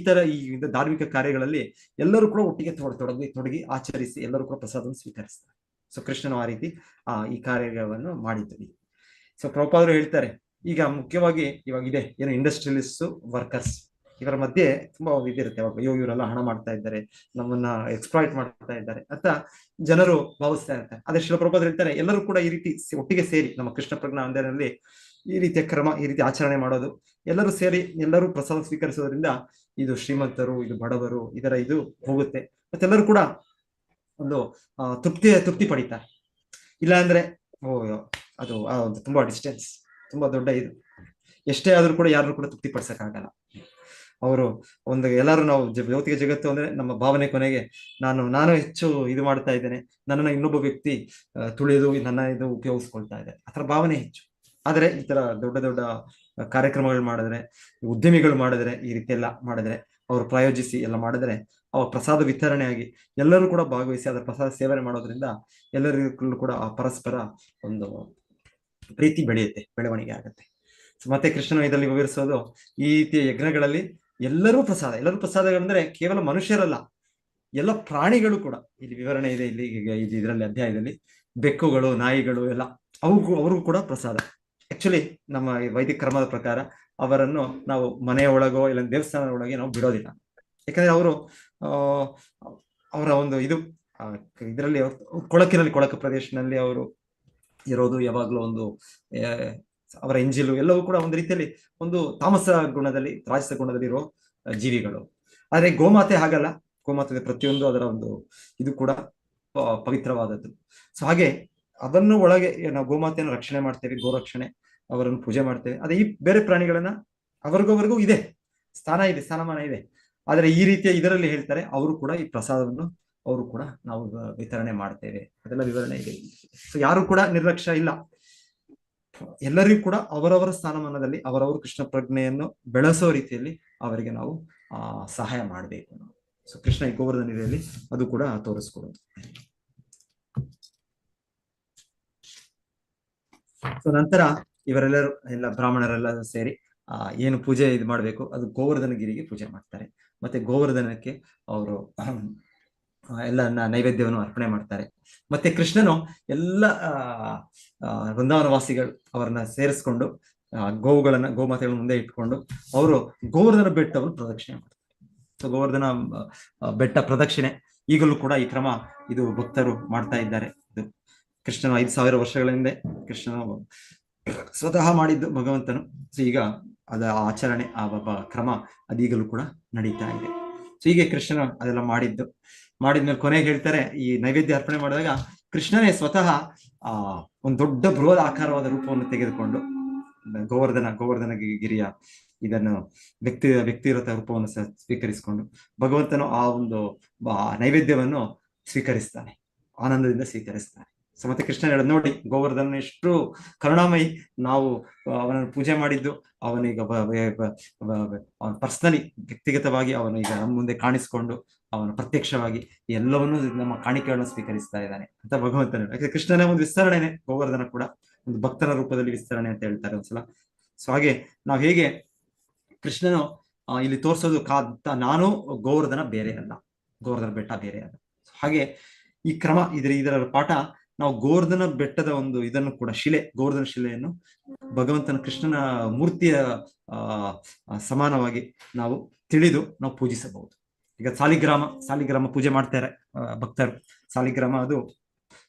ಧಾರ್ಮಿಕ ಕಾರ್ಯಗಳಲ್ಲಿ ಎಲ್ಲರೂ ಕೂಡ ಒಟ್ಟಿಗೆ ತೊಡಗಿ ಆಚರಿಸಿ ಎಲ್ಲರೂ ಕೂಡ ಪ್ರಸಾದವನ್ನು ಸ್ವೀಕರಿಸ್ತಾರೆ. ಸೊ ಕೃಷ್ಣನು ಆ ರೀತಿ ಈ ಕಾರ್ಯವನ್ನು ಮಾಡಿದ್ದರು. ಸೊ ಪ್ರಭುಪಾದರು ಹೇಳ್ತಾರೆ, ಈಗ ಮುಖ್ಯವಾಗಿ ಇವಾಗ ಇದೆ ಏನು ಇಂಡಸ್ಟ್ರಿಯಲಿಸ್ಟ್ ವರ್ಕರ್ಸ್, ಇವರ ಮಧ್ಯೆ ತುಂಬಾ ಇದಿರುತ್ತೆ. ಅಯ್ಯೋ ಇವರೆಲ್ಲ ಹಣ ಮಾಡ್ತಾ ಇದ್ದಾರೆ, ನಮ್ಮನ್ನ ಎಕ್ಸ್ಪ್ಲಾಯ್ಟ್ ಮಾಡ್ತಾ ಇದ್ದಾರೆ ಅಂತ ಜನರು ಭಾವಿಸ್ತಾ ಇರ್ತಾರೆ. ಆದ್ರೆ ಶ್ರೀಲ ಪ್ರಭುಪಾದರು ಹೇಳ್ತಾರೆ, ಎಲ್ಲರೂ ಕೂಡ ಈ ರೀತಿ ಒಟ್ಟಿಗೆ ಸೇರಿ ನಮ್ಮ ಕೃಷ್ಣ ಪ್ರಜ್ಞಾ ಮಂದಿರದಲ್ಲಿ ಈ ರೀತಿಯ ಕ್ರಮ, ಈ ರೀತಿ ಆಚರಣೆ ಮಾಡೋದು, ಎಲ್ಲರೂ ಸೇರಿ ಎಲ್ಲರೂ ಪ್ರಸಾದ ಸ್ವೀಕರಿಸೋದ್ರಿಂದ ಇದು ಶ್ರೀಮಂತರು, ಇದು ಬಡವರು, ಇದರ ಇದು ಹೋಗುತ್ತೆ. ಮತ್ತೆಲ್ಲರೂ ಕೂಡ ಒಂದು ತೃಪ್ತಿ ಪಡಿತಾರೆ. ಇಲ್ಲ ಅಂದ್ರೆ ಅದು ತುಂಬಾ ಡಿಸ್ಟೆನ್ಸ್, ತುಂಬಾ ದೊಡ್ಡ ಇದು, ಎಷ್ಟೇ ಆದ್ರೂ ಕೂಡ ಯಾರು ಕೂಡ ತೃಪ್ತಿ ಪಡಿಸಕ್ಕಾಗಲ್ಲ. ಅವರು ಎಲ್ಲರೂ ನಾವು ಭೌತಿಕ ಜಗತ್ತು ಅಂದ್ರೆ ನಮ್ಮ ಭಾವನೆ ಕೊನೆಗೆ ನಾನು ಹೆಚ್ಚು ಇದು ಮಾಡ್ತಾ ಇದ್ದೇನೆ, ನನ್ನನ್ನು ಇನ್ನೊಬ್ಬ ವ್ಯಕ್ತಿ ತುಳಿದು ನನ್ನ ಇದು ಉಪಯೋಗಿಸ್ಕೊಳ್ತಾ ಇದೆ, ಆ ಥರ ಭಾವನೆ ಹೆಚ್ಚು. ಆದ್ರೆ ಈ ತರ ದೊಡ್ಡ ಕಾರ್ಯಕ್ರಮಗಳು ಮಾಡಿದ್ರೆ, ಉದ್ಯಮಿಗಳು ಮಾಡಿದ್ರೆ, ಈ ರೀತಿ ಎಲ್ಲ ಮಾಡಿದ್ರೆ, ಅವರು ಪ್ರಾಯೋಜಿಸಿ ಎಲ್ಲ ಮಾಡಿದ್ರೆ, ಅವಾಗ ಪ್ರಸಾದ ವಿತರಣೆ ಆಗಿ ಎಲ್ಲರೂ ಕೂಡ ಭಾಗವಹಿಸಿ ಅದರ ಪ್ರಸಾದ ಸೇವನೆ ಮಾಡೋದ್ರಿಂದ ಎಲ್ಲರಿಗೂ ಕೂಡ ಆ ಪರಸ್ಪರ ಒಂದು ಪ್ರೀತಿ ಬೆಳೆಯುತ್ತೆ, ಬೆಳವಣಿಗೆ ಆಗುತ್ತೆ. ಮತ್ತೆ ಕೃಷ್ಣನು ಇದರಲ್ಲಿ ವಿವರಿಸೋದು, ಈ ರೀತಿಯ ಯಜ್ಞಗಳಲ್ಲಿ ಎಲ್ಲರೂ ಪ್ರಸಾದಗಳಂದ್ರೆ ಕೇವಲ ಮನುಷ್ಯರಲ್ಲ, ಎಲ್ಲ ಪ್ರಾಣಿಗಳು ಕೂಡ. ಇಲ್ಲಿ ವಿವರಣೆ ಇದೆ, ಇಲ್ಲಿ ಇದರಲ್ಲಿ ಅಧ್ಯಾಯದಲ್ಲಿ ಬೆಕ್ಕುಗಳು, ನಾಯಿಗಳು ಎಲ್ಲ ಅವ್ರಿಗೂ ಕೂಡ ಪ್ರಸಾದ. ಆಕ್ಚುಲಿ ನಮ್ಮ ವೈದಿಕ ಕ್ರಮದ ಪ್ರಕಾರ ಅವರನ್ನು ನಾವು ಮನೆಯ ಒಳಗೋ ಇಲ್ಲ ದೇವಸ್ಥಾನದ ಒಳಗೆ ನಾವು ಬಿಡೋದಿಲ್ಲ. ಯಾಕಂದ್ರೆ ಅವರು ಅವರ ಒಂದು ಇದರಲ್ಲಿ ಕೊಳಕ ಪ್ರದೇಶದಲ್ಲಿ ಅವರು ಇರೋದು ಯಾವಾಗ್ಲೂ ಒಂದು ಅವರ ಎಂಜಿಲು ಎಲ್ಲವೂ ಕೂಡ ಒಂದು ರೀತಿಯಲ್ಲಿ ಒಂದು ತಾಮಸ ಗುಣದಲ್ಲಿ, ರಾಜಸ ಗುಣದಲ್ಲಿ ಇರೋ ಜೀವಿಗಳು. ಆದ್ರೆ ಗೋಮಾತೆ ಹಾಗಲ್ಲ. ಗೋಮಾತೆ ಪ್ರತಿಯೊಂದು ಅದರ ಒಂದು ಇದು ಕೂಡ ಪವಿತ್ರವಾದದ್ದು. ಸೊ ಹಾಗೆ ಅದನ್ನು ಒಳಗೆ ನಾವು ಗೋಮಾತೆಯನ್ನು ರಕ್ಷಣೆ ಮಾಡ್ತೇವೆ, ಗೋರಕ್ಷಣೆ, ಅವರನ್ನು ಪೂಜೆ ಮಾಡ್ತೇವೆ. ಅದೇ ಈ ಬೇರೆ ಪ್ರಾಣಿಗಳನ್ನ ಅವರಿಗೂ ಇದೆ ಸ್ಥಾನಮಾನ ಇದೆ. ಆದ್ರೆ ಈ ರೀತಿಯ ಇದರಲ್ಲಿ ಹೇಳ್ತಾರೆ, ಅವರು ಕೂಡ ಈ ಪ್ರಸಾದವನ್ನು ಅವರು ಕೂಡ ನಾವು ವಿತರಣೆ ಮಾಡ್ತೇವೆ, ಅದೆಲ್ಲ ವಿವರಣೆ ಇದೆ. ಸೊ ಯಾರು ಕೂಡ ನಿರ್ಲಕ್ಷ್ಯ ಇಲ್ಲ, ಎಲ್ಲರಿಗೂ ಕೂಡ ಅವರವರ ಸ್ಥಾನಮಾನದಲ್ಲಿ ಅವರವರು ಕೃಷ್ಣ ಪ್ರಜ್ಞೆಯನ್ನು ಬೆಳೆಸೋ ರೀತಿಯಲ್ಲಿ ಅವರಿಗೆ ನಾವು ಸಹಾಯ ಮಾಡಬೇಕು. ಸೊ ಕೃಷ್ಣ ಈ ಗೋವರ್ಧನ ನೀರಲ್ಲಿ ಅದು ಕೂಡ ತೋರಿಸ್ಕೊಡೋದು. ಸೊ ನಂತರ ಇವರೆಲ್ಲರೂ ಎಲ್ಲ ಬ್ರಾಹ್ಮಣರೆಲ್ಲ ಸೇರಿ ಏನು ಪೂಜೆ ಇದು ಮಾಡಬೇಕು ಅದು ಗೋವರ್ಧನ ಗಿರಿಗೆ ಪೂಜೆ ಮಾಡ್ತಾರೆ. ಮತ್ತೆ ಗೋವರ್ಧನಕ್ಕೆ ಅವರು ಎಲ್ಲ ನೈವೇದ್ಯವನ್ನು ಅರ್ಪಣೆ ಮಾಡ್ತಾರೆ. ಮತ್ತೆ ಕೃಷ್ಣನು ಎಲ್ಲ ವೃಂದಾವನ ವಾಸಿಗಳು ಅವರನ್ನ ಸೇರಿಸ್ಕೊಂಡು ಗೋಮಾತೆಗಳ ಮುಂದೆ ಇಟ್ಕೊಂಡು ಅವರು ಗೋವರ್ಧನ ಬೆಟ್ಟವನ್ನು ಪ್ರದಕ್ಷಿಣೆ ಮಾಡ್ತಾರೆ. ಸೊ ಗೋವರ್ಧನ ಬೆಟ್ಟ ಪ್ರದಕ್ಷಿಣೆ ಈಗಲೂ ಕೂಡ ಈ ಕ್ರಮ ಇದು ಭಕ್ತರು ಮಾಡ್ತಾ ಇದ್ದಾರೆ. ಇದು ಕೃಷ್ಣನು 5000 ವರ್ಷಗಳ ಹಿಂದೆ ಕೃಷ್ಣನು ಸ್ವತಃ ಮಾಡಿದ್ದು ಭಗವಂತನು. ಸೊ ಈಗ ಅದ ಆಚರಣೆ ಕ್ರಮ ಅದೀಗಲೂ ಕೂಡ ನಡೀತಾ ಇದೆ. ಸೊ ಹೀಗೆ ಕೃಷ್ಣನು ಅದೆಲ್ಲ ಮಾಡಿದ್ಮೇಲೆ ಕೊನೆಗೆ ಹೇಳ್ತಾರೆ, ಈ ನೈವೇದ್ಯ ಅರ್ಪಣೆ ಮಾಡಿದಾಗ ಕೃಷ್ಣನೇ ಸ್ವತಃ ಒಂದು ದೊಡ್ಡ ಬೃಹದ ಆಕಾರವಾದ ರೂಪವನ್ನು ತೆಗೆದುಕೊಂಡು ಗೋವರ್ಧನ ಗಿರಿಯ ಇದನ್ನು ವ್ಯಕ್ತಿಗತ ರೂಪವನ್ನು ಸ್ವೀಕರಿಸಿಕೊಂಡು ಭಗವಂತನು ಆ ಒಂದು ನೈವೇದ್ಯವನ್ನು ಸ್ವೀಕರಿಸ್ತಾನೆ, ಆನಂದದಿಂದ ಸ್ವೀಕರಿಸ್ತಾನೆ. ಸೊ ಮತ್ತೆ ಕೃಷ್ಣ ಹೇಳೋದು ನೋಡಿ, ಗೋವರ್ಧನ ಎಷ್ಟು ಕರುಣಾಮಯಿ, ನಾವು ಅವನನ್ನು ಪೂಜೆ ಮಾಡಿದ್ದು, ಅವನೀಗ ಪರ್ಸನಲಿ ವ್ಯಕ್ತಿಗತವಾಗಿ ಅವನೀಗ ನಮ್ಮ ಮುಂದೆ ಕಾಣಿಸ್ಕೊಂಡು ಅವನು ಪ್ರತ್ಯಕ್ಷವಾಗಿ ಎಲ್ಲವನ್ನೂ ನಮ್ಮ ಕಾಣಿಕೆಗಳನ್ನು ಸ್ವೀಕರಿಸ್ತಾ ಇದ್ದಾನೆ ಅಂತ ಭಗವಂತನ. ಯಾಕಂದ್ರೆ ಕೃಷ್ಣನ ಒಂದು ವಿಸ್ತರಣೆನೆ ಗೋವರ್ಧನ ಕೂಡ ಒಂದು ಭಕ್ತನ ರೂಪದಲ್ಲಿ ವಿಸ್ತರಣೆ ಅಂತ ಹೇಳ್ತಾರೆ ಒಂದ್ಸಲ. ಸೊ ಹಾಗೆ ನಾವು ಹೇಗೆ ಕೃಷ್ಣನು ಇಲ್ಲಿ ತೋರಿಸೋದು ನಾನು ಗೋವರ್ಧನ ಬೇರೆ ಅಲ್ಲ, ಗೋವರ್ಧನ ಬೆಟ್ಟ ಬೇರೆ ಅಲ್ಲ. ಹಾಗೆ ಈ ಕ್ರಮ ಇದರ ಪಾಠ ನಾವು ಗೋವರ್ಧನ ಬೆಟ್ಟದ ಒಂದು ಇದನ್ನು ಕೂಡ ಗೋವರ್ಧನ ಶಿಲೆಯನ್ನು ಭಗವಂತನ ಕೃಷ್ಣನ ಮೂರ್ತಿಯ ಸಮಾನವಾಗಿ ನಾವು ತಿಳಿದು ನಾವು ಪೂಜಿಸಬಹುದು. ಈಗ ಸಾಲಿಗ್ರಾಮ ಪೂಜೆ ಮಾಡ್ತಾರೆ ಭಕ್ತರು. ಸಾಲಿಗ್ರಾಮ ಅದು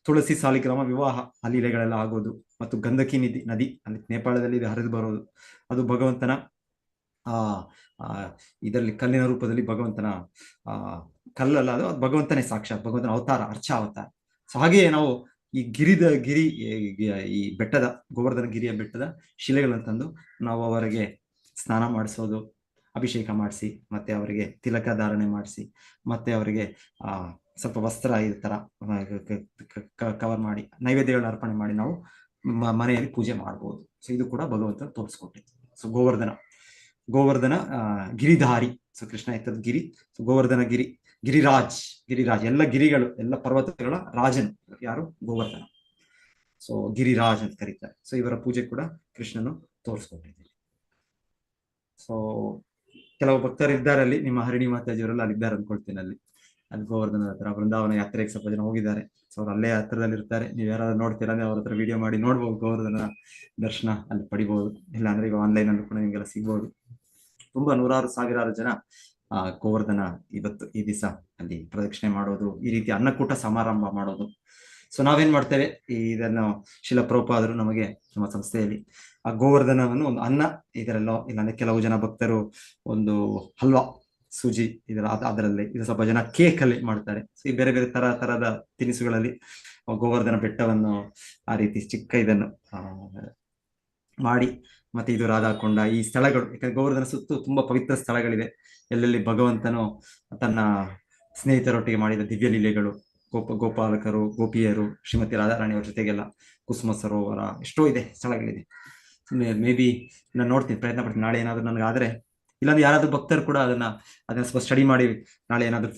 ತುಳಸಿ ಸಾಲಿಗ್ರಾಮ ವಿವಾಹ ಲೀಲೆಗಳೆಲ್ಲ ಆಗೋದು, ಮತ್ತು ಗಂಧಕಿ ನದಿ ಅಲ್ಲಿ ನೇಪಾಳದಲ್ಲಿ ಇದು ಹರಿದು ಬರೋದು, ಅದು ಭಗವಂತನ ಇದರಲ್ಲಿ ಕಲ್ಲಿನ ರೂಪದಲ್ಲಿ ಭಗವಂತನ ಕಲ್ಲಲ್ಲ, ಅದು ಭಗವಂತನೇ ಸಾಕ್ಷಾತ್ ಭಗವಂತನ ಅವತಾರ, ಅರ್ಚಾವತಾರ. ಸೊ ಹಾಗೆಯೇ ನಾವು ಈ ಈ ಬೆಟ್ಟದ ಗೋವರ್ಧನ ಗಿರಿಯ ಬೆಟ್ಟದ ಶಿಲೆಗಳನ್ನು ತಂದು ನಾವು ಅವರಿಗೆ ಸ್ನಾನ ಮಾಡಿಸೋದು, ಅಭಿಷೇಕ ಮಾಡಿಸಿ, ಮತ್ತೆ ಅವರಿಗೆ ತಿಲಕ ಧಾರಣೆ ಮಾಡಿಸಿ, ಮತ್ತೆ ಅವರಿಗೆ ಸ್ವಲ್ಪ ವಸ್ತ್ರ ಈ ತರ ಕವರ್ ಮಾಡಿ ನೈವೇದ್ಯಗಳನ್ನ ಅರ್ಪಣೆ ಮಾಡಿ ನಾವು ಮನೆಯಲ್ಲಿ ಪೂಜೆ ಮಾಡಬಹುದು. ಸೊ ಇದು ಕೂಡ ಭಗವಂತ ತೋರಿಸ್ಕೊಟ್ಟಿದ್ದು. ಸೊ ಗೋವರ್ಧನ ಗಿರಿಧಾರಿ. ಸೊ ಕೃಷ್ಣ ಎತ್ತದ ಗಿರಿ. ಸೊ ಗೋವರ್ಧನ ಗಿರಿರಾಜ್ ಎಲ್ಲ ಗಿರಿಗಳು, ಎಲ್ಲ ಪರ್ವತಗಳ ರಾಜನು ಯಾರು? ಗೋವರ್ಧನ. ಸೊ ಗಿರಿರಾಜ್ ಅಂತ ಕರೀತಾರೆ. ಸೊ ಇವರ ಪೂಜೆ ಕೂಡ ಕೃಷ್ಣನು ತೋರಿಸ್ಕೊಟ್ಟಿದ್ದೀರಿ. ಸೊ ಕೆಲವು ಭಕ್ತರು ಇದ್ದಾರೆ ಅಲ್ಲಿ, ನಿಮ್ಮ ಹರಿಣಿ ಮಾತಾಜಿಯವರೆಲ್ಲ ಅಲ್ಲಿದ್ದಾರೆ ಅನ್ಕೊಳ್ತೀನಿ. ಅಲ್ಲಿ ಗೋವರ್ಧನ ಹತ್ರ ವೃಂದಾವನ ಯಾತ್ರೆಗೆ ಸ್ವಲ್ಪ ಜನ ಹೋಗಿದ್ದಾರೆ. ಸೊ ಅವ್ರು ಅಲ್ಲೇ ಹತ್ರದಲ್ಲಿ ಇರ್ತಾರೆ. ನೀವು ಯಾರಾದ್ರೂ ನೋಡ್ತೀರಾ ಅಂದ್ರೆ ಅವ್ರ ಹತ್ರ ವಿಡಿಯೋ ಮಾಡಿ ನೋಡ್ಬೋದು, ಗೋವರ್ಧನ ದರ್ಶನ ಅಲ್ಲಿ ಪಡಿಬಹುದು. ಇಲ್ಲ ಅಂದ್ರೆ ಈಗ ಆನ್ಲೈನ್ ಅಲ್ಲೂ ಕೂಡ ನಿಮ್ಗೆಲ್ಲ ಸಿಗ್ಬೋದು. ತುಂಬಾ ನೂರಾರು ಸಾವಿರಾರು ಜನ ಗೋವರ್ಧನ ಈ ದಿವಸ ಅಲ್ಲಿ ಪ್ರದಕ್ಷಿಣೆ ಮಾಡೋದು, ಈ ರೀತಿ ಅನ್ನಕೂಟ ಸಮಾರಂಭ ಮಾಡೋದು. ಸೊ ನಾವೇನ್ ಮಾಡ್ತೇವೆ, ಇದನ್ನು ಶಿಲ ಪ್ರಭುಪಾದರು ನಮಗೆ ನಮ್ಮ ಸಂಸ್ಥೆಯಲ್ಲಿ ಆ ಗೋವರ್ಧನವನ್ನು ಒಂದು ಅನ್ನ ಇದರಲ್ಲೋ, ಇಲ್ಲಾಂದ್ರೆ ಕೆಲವು ಜನ ಭಕ್ತರು ಒಂದು ಹಲ್ವಾ ಸೂಜಿ ಅದರಲ್ಲಿ, ಇದು ಸ್ವಲ್ಪ ಜನ ಕೇಕ್ ಅಲ್ಲಿ ಮಾಡ್ತಾರೆ. ಸೊ ಈ ಬೇರೆ ಬೇರೆ ತರದ ತಿನಿಸುಗಳಲ್ಲಿ ಗೋವರ್ಧನ ಬೆಟ್ಟವನ್ನು ಆ ರೀತಿ ಚಿಕ್ಕ ಇದನ್ನು ಮಾಡಿ, ಮತ್ತೆ ಇದು ರಾಧಾಕೊಂಡ ಈ ಸ್ಥಳಗಳು, ಯಾಕಂದ್ರೆ ಗೋವರ್ಧನ ಸುತ್ತು ತುಂಬಾ ಪವಿತ್ರ ಸ್ಥಳಗಳಿದೆ. ಎಲ್ಲೆಲ್ಲಿ ಭಗವಂತನು ತನ್ನ ಸ್ನೇಹಿತರೊಟ್ಟಿಗೆ ಮಾಡಿದ ದಿವ್ಯ ಲೀಲೆಗಳು, ಗೋಪಾಲಕರು, ಗೋಪಿಯರು, ಶ್ರೀಮತಿ ರಾಧಾರಾಣಿಯವರ ಜೊತೆಗೆಲ್ಲ ಕುಸುಮ ಸರೋವರ, ಎಷ್ಟೋ ಇದೆ ಸ್ಥಳಗಳಿದೆ. ಮೇ ಬಿ ನಾನು ನೋಡ್ತೀನಿ, ಪ್ರಯತ್ನ ಪಡ್ತೀನಿ. ನಾಳೆ ಏನಾದ್ರು ನನಗಾದ್ರೆ, ಇಲ್ಲಾಂದ್ರೆ ಯಾರಾದ್ರೂ ಭಕ್ತರು ಕೂಡ ಅದನ್ನ ಸ್ವಲ್ಪ ಸ್ಟಡಿ ಮಾಡಿ ನಾಳೆ ಏನಾದ್ರು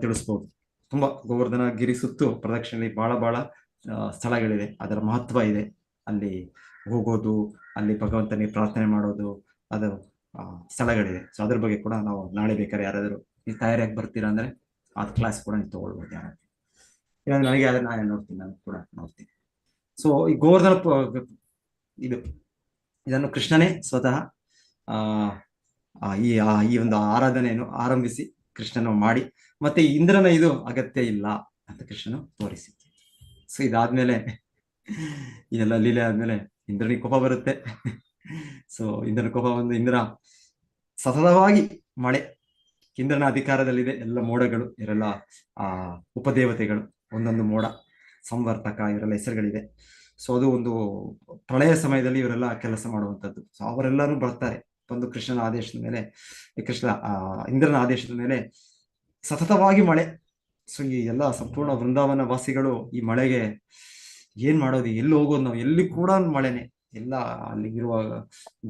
ತಿಳಿಸ್ಬೋದು. ತುಂಬಾ ಗೋವರ್ಧನ ಗಿರಿ ಸುತ್ತು ಪ್ರದಕ್ಷಿಣೆಯಲ್ಲಿ ಬಹಳ ಸ್ಥಳಗಳಿದೆ, ಅದರ ಮಹತ್ವ ಇದೆ. ಅಲ್ಲಿ ಹೋಗೋದು, ಅಲ್ಲಿ ಭಗವಂತನಿಗೆ ಪ್ರಾರ್ಥನೆ ಮಾಡೋದು, ಅದು ಸ್ಥಳಗಳಿದೆ. ಸೊ ಅದ್ರ ಬಗ್ಗೆ ಕೂಡ ನಾವು ನಾಳೆ ಬೇಕಾದ್ರೆ ಯಾರಾದರೂ ನೀವು ತಯಾರಿಯಾಗಿ ಬರ್ತೀರಾ ಅಂದ್ರೆ ಆ ಕ್ಲಾಸ್ ಕೂಡ ನೀವು ತಗೊಳ್ಬೋದು. ಯಾರಾದ್ರೂ ಇಲ್ಲಾಂದ್ರೆ ನನಗೆ ಆದ್ರೆ ನಾನು ನೋಡ್ತೀನಿ. ಸೊ ಈ ಗೋವರ್ಧನ ಇದನ್ನು ಕೃಷ್ಣನೇ ಸ್ವತಃ ಈ ಒಂದು ಆರಾಧನೆಯನ್ನು ಆರಂಭಿಸಿ ಕೃಷ್ಣನು ಮಾಡಿ, ಮತ್ತೆ ಇಂದ್ರನ ಇದು ಅಗತ್ಯ ಇಲ್ಲ ಅಂತ ಕೃಷ್ಣನು ತೋರಿಸಿ. ಸೊ ಇದಾದ್ಮೇಲೆ ಇದೆಲ್ಲ ಲೀಲೆ ಆದ್ಮೇಲೆ ಇಂದ್ರನಿಗೆ ಕೋಪ ಬರುತ್ತೆ. ಸೊ ಇಂದ್ರನ ಕೋಪ ಬಂದು ಇಂದ್ರ ಸತತವಾಗಿ ಮಳೆ, ಇಂದ್ರನ ಅಧಿಕಾರದಲ್ಲಿದೆ ಎಲ್ಲ ಮೋಡಗಳು, ಇವರೆಲ್ಲ ಉಪದೇವತೆಗಳು, ಒಂದೊಂದು ಮೋಡ, ಸಂವರ್ತಕ, ಇವರೆಲ್ಲ ಹೆಸರುಗಳಿದೆ. ಸೊ ಅದು ಒಂದು ಪ್ರಳಯ ಸಮಯದಲ್ಲಿ ಇವರೆಲ್ಲ ಕೆಲಸ ಮಾಡುವಂಥದ್ದು. ಸೊ ಅವರೆಲ್ಲಾನು ಬರ್ತಾರೆ, ಬಂದು ಕೃಷ್ಣನ ಆದೇಶದ ಮೇಲೆ, ಇಂದ್ರನ ಆದೇಶದ ಮೇಲೆ ಸತತವಾಗಿ ಮಳೆ. ಸೊ ಈ ಎಲ್ಲ ಸಂಪೂರ್ಣ ವೃಂದಾವನ ವಾಸಿಗಳು ಈ ಮಳೆಗೆ ಏನ್ ಮಾಡೋದು, ಎಲ್ಲಿ ಹೋಗೋದು ನಾವು, ಎಲ್ಲಿ ಕೂಡ ಮಳೆನೆ, ಎಲ್ಲ ಅಲ್ಲಿಗಿರುವ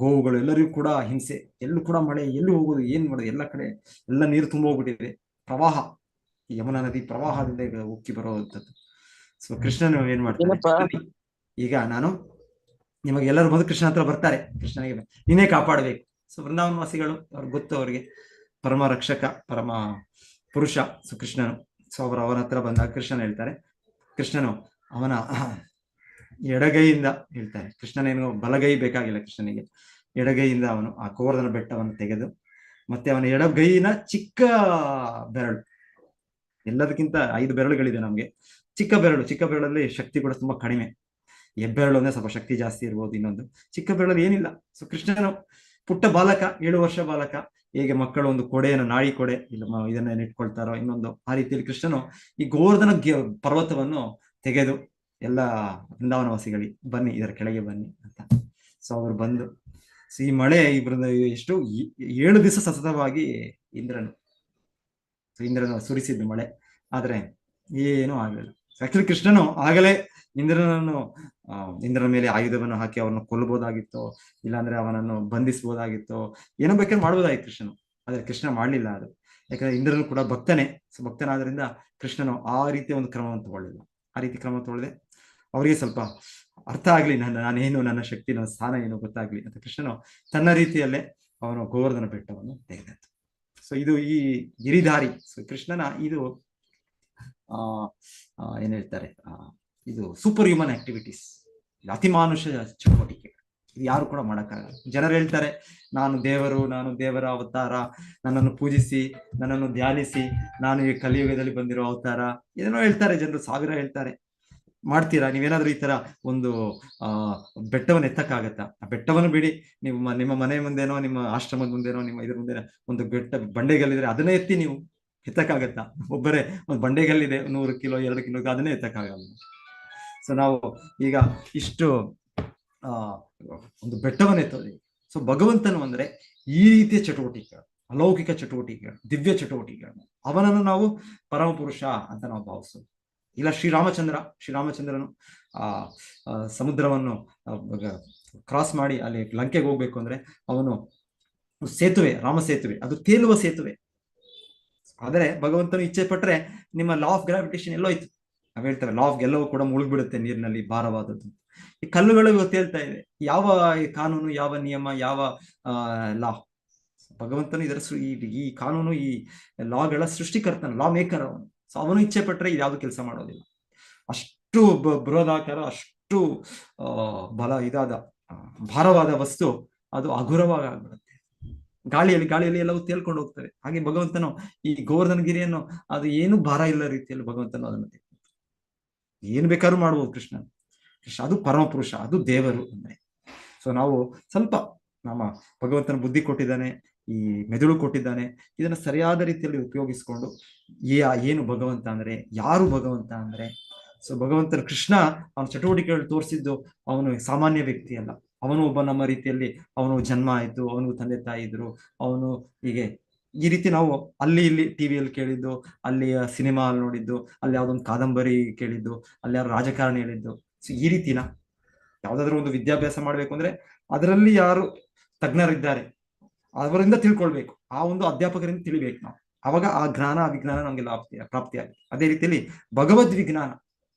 ಗೋವುಗಳು ಎಲ್ಲರಿಗೂ ಕೂಡ ಹಿಂಸೆ, ಎಲ್ಲೂ ಕೂಡ ಮಳೆ, ಎಲ್ಲಿ ಹೋಗೋದು, ಏನ್ ಮಾಡೋದು, ಎಲ್ಲ ಕಡೆ ಎಲ್ಲ ನೀರು ತುಂಬ ಹೋಗ್ಬಿಟ್ಟಿದೆ. ಪ್ರವಾಹ, ಯಮುನಾ ನದಿ ಪ್ರವಾಹದಿಂದ ಉಕ್ಕಿ ಬರುವಂಥದ್ದು. ಸೊ ಕೃಷ್ಣನು ಏನ್ ಮಾಡ್ತಾನೆ, ಈಗ ನಾನು ನಿಮಗೆ ಎಲ್ಲರೂ ಬಂದು ಕೃಷ್ಣ ಹತ್ರ ಬರ್ತಾರೆ, ಕೃಷ್ಣನಿಗೆ ನೀನೇ ಕಾಪಾಡಬೇಕು. ಸೊ ವೃಂದಾವನವಾಸಿಗಳು ಅವ್ರಿಗೆ ಗೊತ್ತು, ಅವರಿಗೆ ಪರಮ ರಕ್ಷಕ, ಪರಮ ಪುರುಷ ಕೃಷ್ಣನು. ಸೊ ಅವನ ಹತ್ರ ಬಂದಾಗ ಕೃಷ್ಣನ್ ಹೇಳ್ತಾರೆ, ಕೃಷ್ಣನು ಅವನ ಎಡಗೈಯಿಂದ ಹೇಳ್ತಾರೆ, ಕೃಷ್ಣನೇನು ಬಲಗೈ ಬೇಕಾಗಿಲ್ಲ ಕೃಷ್ಣನಿಗೆ, ಎಡಗೈಯಿಂದ ಅವನು ಆ ಗೋವರ್ಧನ ಬೆಟ್ಟವನ್ನು ತೆಗೆದು, ಮತ್ತೆ ಅವನ ಎಡಗೈನ ಚಿಕ್ಕ ಬೆರಳು, ಎಲ್ಲದಕ್ಕಿಂತ 5 ಬೆರಳುಗಳಿದೆ ನಮ್ಗೆ, ಚಿಕ್ಕ ಬೆರಳಲ್ಲಿ ಶಕ್ತಿ ಕೂಡ ತುಂಬಾ ಕಡಿಮೆ. ಹೆಬ್ಬೆರಳು ಅಂದ್ರೆ ಸ್ವಲ್ಪ ಶಕ್ತಿ ಜಾಸ್ತಿ ಇರ್ಬೋದು, ಇನ್ನೊಂದು ಚಿಕ್ಕ ಬೆರಳಲ್ಲಿ ಏನಿಲ್ಲ. ಸೊ ಕೃಷ್ಣನು ಪುಟ್ಟ ಬಾಲಕ, 7 ವರ್ಷ ಬಾಲಕ, ಹೇಗೆ ಮಕ್ಕಳು ಒಂದು ಕೊಡೆಯನ್ನು, ನಾಳಿ ಕೊಡೆ ಇಲ್ಲ ಇದನ್ನ ಇಟ್ಕೊಳ್ತಾರೋ ಇನ್ನೊಂದು, ಆ ರೀತಿಯಲ್ಲಿ ಕೃಷ್ಣನು ಈ ಗೋವರ್ಧನ ಪರ್ವತವನ್ನು ತೆಗೆದು ಎಲ್ಲ ವೃಂದಾವನವಾಸಿಗಳಿಗೆ ಬನ್ನಿ ಇದರ ಕೆಳಗೆ ಬನ್ನಿ ಅಂತ. ಸೊ ಅವರು ಬಂದು, ಸೊ ಈ ಮಳೆ ಎಷ್ಟು 7 ದಿವಸ ಸತತವಾಗಿ ಇಂದ್ರನು ಸುರಿಸಿದ್ದು ಮಳೆ, ಆದ್ರೆ ಏನೂ ಆಗಲಿಲ್ಲ. ಆಕ್ಚುಲಿ ಕೃಷ್ಣನು ಆಗಲೇ ಇಂದ್ರನ ಮೇಲೆ ಆಯುಧವನ್ನು ಹಾಕಿ ಅವರನ್ನು ಕೊಲ್ಲಬಹುದಾಗಿತ್ತು, ಇಲ್ಲಾಂದ್ರೆ ಅವನನ್ನು ಬಂಧಿಸಬಹುದಾಗಿತ್ತು, ಏನೋ ಬೇಕಾದ್ರೆ ಮಾಡ್ಬೋದಾಗಿತ್ತು ಕೃಷ್ಣನು. ಆದ್ರೆ ಕೃಷ್ಣ ಮಾಡ್ಲಿಲ್ಲ ಅದು, ಯಾಕಂದ್ರೆ ಇಂದ್ರನು ಕೂಡ ಭಕ್ತನೇ. ಸೊ ಭಕ್ತನಾದ್ರಿಂದ ಕೃಷ್ಣನು ಆ ರೀತಿಯ ಒಂದು ಕ್ರಮವನ್ನು ತಗೊಳ್ಳಿಲ್ಲ. ಆ ರೀತಿ ಕ್ರಮ ತಗೊಳ್ಳದೆ ಅವರಿಗೆ ಸ್ವಲ್ಪ ಅರ್ಥ ಆಗ್ಲಿ, ನಾನೇನು, ನನ್ನ ಶಕ್ತಿ, ನನ್ನ ಸ್ಥಾನ ಏನು ಗೊತ್ತಾಗ್ಲಿ ಅಂತ ಕೃಷ್ಣನು ತನ್ನ ರೀತಿಯಲ್ಲೇ ಅವನು ಗೋವರ್ಧನ ಬೆಟ್ಟವನ್ನು ತೆಗೆದದ್ದು. ಸೊ ಇದು ಈ ಗಿರಿಧಾರಿ. ಸೊ ಕೃಷ್ಣನ ಇದು ಏನ್ ಹೇಳ್ತಾರೆ, ಇದು ಸೂಪರ್ ಹ್ಯೂಮನ್ ಆಕ್ಟಿವಿಟೀಸ್, ಅತಿಮಾನುಷ ಚಟುವಟಿಕೆ. ಇದು ಯಾರು ಕೂಡ ಮಾಡಕ್ಕಾಗಲ್ಲ. ಜನರು ಹೇಳ್ತಾರೆ, ನಾನು ದೇವರು, ನಾನು ದೇವರ ಅವತಾರ, ನನ್ನನ್ನು ಪೂಜಿಸಿ, ನನ್ನನ್ನು ಧ್ಯಾನಿಸಿ, ನಾನು ಈ ಕಲಿಯುಗದಲ್ಲಿ ಬಂದಿರೋ ಅವತಾರ, ಏನೇನೋ ಹೇಳ್ತಾರೆ ಜನರು, 1000 ಹೇಳ್ತಾರೆ. ಮಾಡ್ತೀರಾ ನೀವೇನಾದ್ರೂ ಈ ತರ ಒಂದು ಬೆಟ್ಟವನ್ನು ಎತ್ತಕ್ಕಾಗತ್ತಾ? ಆ ಬೆಟ್ಟವನ್ನು ಬಿಡಿ, ನೀವು ನಿಮ್ಮ ಮನೆ ಮುಂದೆನೋ, ನಿಮ್ಮ ಆಶ್ರಮದ ಮುಂದೆನೋ, ನಿಮ್ಮ ಇದ್ರ ಮುಂದೆ ಒಂದು ಬಂಡೆಗಲ್ಲಿದ್ರೆ ಅದನ್ನೇ ಎತ್ತಿ ನೀವು ಎತ್ತಕ್ಕಾಗತ್ತಾ? ಒಬ್ಬರೇ ಒಂದು ಬಂಡೆಗಲ್ಲಿದೆ 100 ಕಿಲೋ 2 ಕಿಲೋ, ಅದನ್ನೇ ಎತ್ತಕ್ಕಾಗಲ್ಲ. ಸೊ ನಾವು ಈಗ ಇಷ್ಟು ಒಂದು ಬೆಟ್ಟವನ್ನು ಎತ್ತೋದು. ಸೊ ಭಗವಂತನು ಅಂದ್ರೆ ಈ ರೀತಿಯ ಚಟುವಟಿಕೆಗಳು, ಅಲೌಕಿಕ ಚಟುವಟಿಕೆಗಳು, ದಿವ್ಯ ಚಟುವಟಿಕೆಗಳು, ಅವನನ್ನು ನಾವು ಪರಮ ಪುರುಷ ಅಂತ ನಾವು ಭಾವಿಸೋದು. ಇಲ್ಲ ಶ್ರೀರಾಮಚಂದ್ರನು ಸಮುದ್ರವನ್ನು ಕ್ರಾಸ್ ಮಾಡಿ ಅಲ್ಲಿ ಲಂಕೆಗೆ ಹೋಗ್ಬೇಕು ಅಂದ್ರೆ ಅವನು ಸೇತುವೆ, ರಾಮ ಸೇತುವೆ, ಅದು ತೇಲುವ ಸೇತುವೆ. ಆದರೆ ಭಗವಂತನು ಇಚ್ಛೆ ಪಟ್ರೆ ನಿಮ್ಮ ಲಾ ಆಫ್ ಗ್ರಾವಿಟೇಷನ್ ಎಲ್ಲೋಯ್ತು. ನಾವ್ ಹೇಳ್ತೇವೆ ಲಾ ಆಫ್ ಎಲ್ಲವೂ ಕೂಡ ಮುಳುಗ್ಬಿಡುತ್ತೆ ನೀರಿನಲ್ಲಿ, ಭಾರವಾದದ್ದು. ಈ ಕಲ್ಲುಗಳು ತೇಲ್ತಾ ಇದೆ. ಯಾವ ಕಾನೂನು, ಯಾವ ನಿಯಮ, ಯಾವ ಲಾ? ಭಗವಂತನು ಇದರ ಈ ಕಾನೂನು, ಈ ಲಾಗಳ ಸೃಷ್ಟಿಕರ್ತನ, ಲಾ ಮೇಕರ್ ಅವನು. ಸೊ ಅವನು ಇಚ್ಛೆ ಪಟ್ರೆ ಇದು ಯಾವ್ದು ಕೆಲಸ ಮಾಡೋದಿಲ್ಲ. ಅಷ್ಟು ಬೃಹದಾಕಾರ, ಅಷ್ಟು ಭಾರವಾದ ವಸ್ತು ಅದು ಹಗುರವಾಗಿ ಆಗ್ಬಿಡುತ್ತೆ. ಗಾಳಿಯಲ್ಲಿ ಎಲ್ಲವೂ ತೇಲ್ಕೊಂಡು ಹೋಗ್ತವೆ. ಹಾಗೆ ಭಗವಂತನು ಈ ಗೋವರ್ಧನ ಗಿರಿಯನ್ನು ಅದು ಏನು ಭಾರ ಇಲ್ಲ ರೀತಿಯಲ್ಲಿ ಭಗವಂತನು ಅದನ್ನು ಏನು ಬೇಕಾದ್ರೂ ಮಾಡ್ಬೋದು ಕೃಷ್ಣ. ಅದು ಪರಮ ಪುರುಷ, ಅದು ದೇವರು ಅಂದ್ರೆ. ಸೊ ನಾವು ಸ್ವಲ್ಪ ನಮ್ಮ ಭಗವಂತನ ಬುದ್ಧಿ ಕೊಟ್ಟಿದ್ದಾನೆ, ಈ ಮೆದುಳು ಕೊಟ್ಟಿದ್ದಾನೆ, ಇದನ್ನ ಸರಿಯಾದ ರೀತಿಯಲ್ಲಿ ಉಪಯೋಗಿಸ್ಕೊಂಡು ಏನು ಭಗವಂತ ಅಂದ್ರೆ, ಯಾರು ಭಗವಂತ ಅಂದ್ರೆ. ಸೊ ಭಗವಂತನ ಕೃಷ್ಣ ಅವನ ಚಟುವಟಿಕೆಗಳು ತೋರಿಸಿದ್ದು ಅವನು ಸಾಮಾನ್ಯ ವ್ಯಕ್ತಿ ಅಲ್ಲ. ಅವನು ಒಬ್ಬ ನಮ್ಮ ರೀತಿಯಲ್ಲಿ ಅವನು ಜನ್ಮ ಆಯ್ತು, ಅವನು ತಂದೆ ತಾಯಿ ಇದ್ರು, ಅವನು ಹೀಗೆ ಈ ರೀತಿ ನಾವು ಅಲ್ಲಿ ಇಲ್ಲಿ ಟಿವಿಯಲ್ಲಿ ಕೇಳಿದ್ದು, ಅಲ್ಲಿ ಸಿನಿಮಾ ಅಲ್ಲಿ ನೋಡಿದ್ದು, ಅಲ್ಲಿ ಯಾವ್ದೊಂದು ಕಾದಂಬರಿ ಕೇಳಿದ್ದು, ಅಲ್ಲಿ ಯಾರು ರಾಜಕಾರಣಿ ಹೇಳಿದ್ದು. ಸೊ ಈ ರೀತಿನ ಯಾವ್ದಾದ್ರು ಒಂದು ವಿದ್ಯಾಭ್ಯಾಸ ಮಾಡ್ಬೇಕು ಅಂದ್ರೆ ಅದರಲ್ಲಿ ಯಾರು ತಜ್ಞರಿದ್ದಾರೆ ಅವರಿಂದ ತಿಳ್ಕೊಳ್ಬೇಕು, ಆ ಒಂದು ಅಧ್ಯಾಪಕರಿಂದ ತಿಳಿಬೇಕು ನಾವು. ಅವಾಗ ಆ ಜ್ಞಾನ ವಿಜ್ಞಾನ ನಮ್ಗೆಲ್ಲ ಪ್ರಾಪ್ತಿಯಾಗಿ. ಅದೇ ರೀತಿಯಲ್ಲಿ ಭಗವದ್ ವಿಜ್ಞಾನ,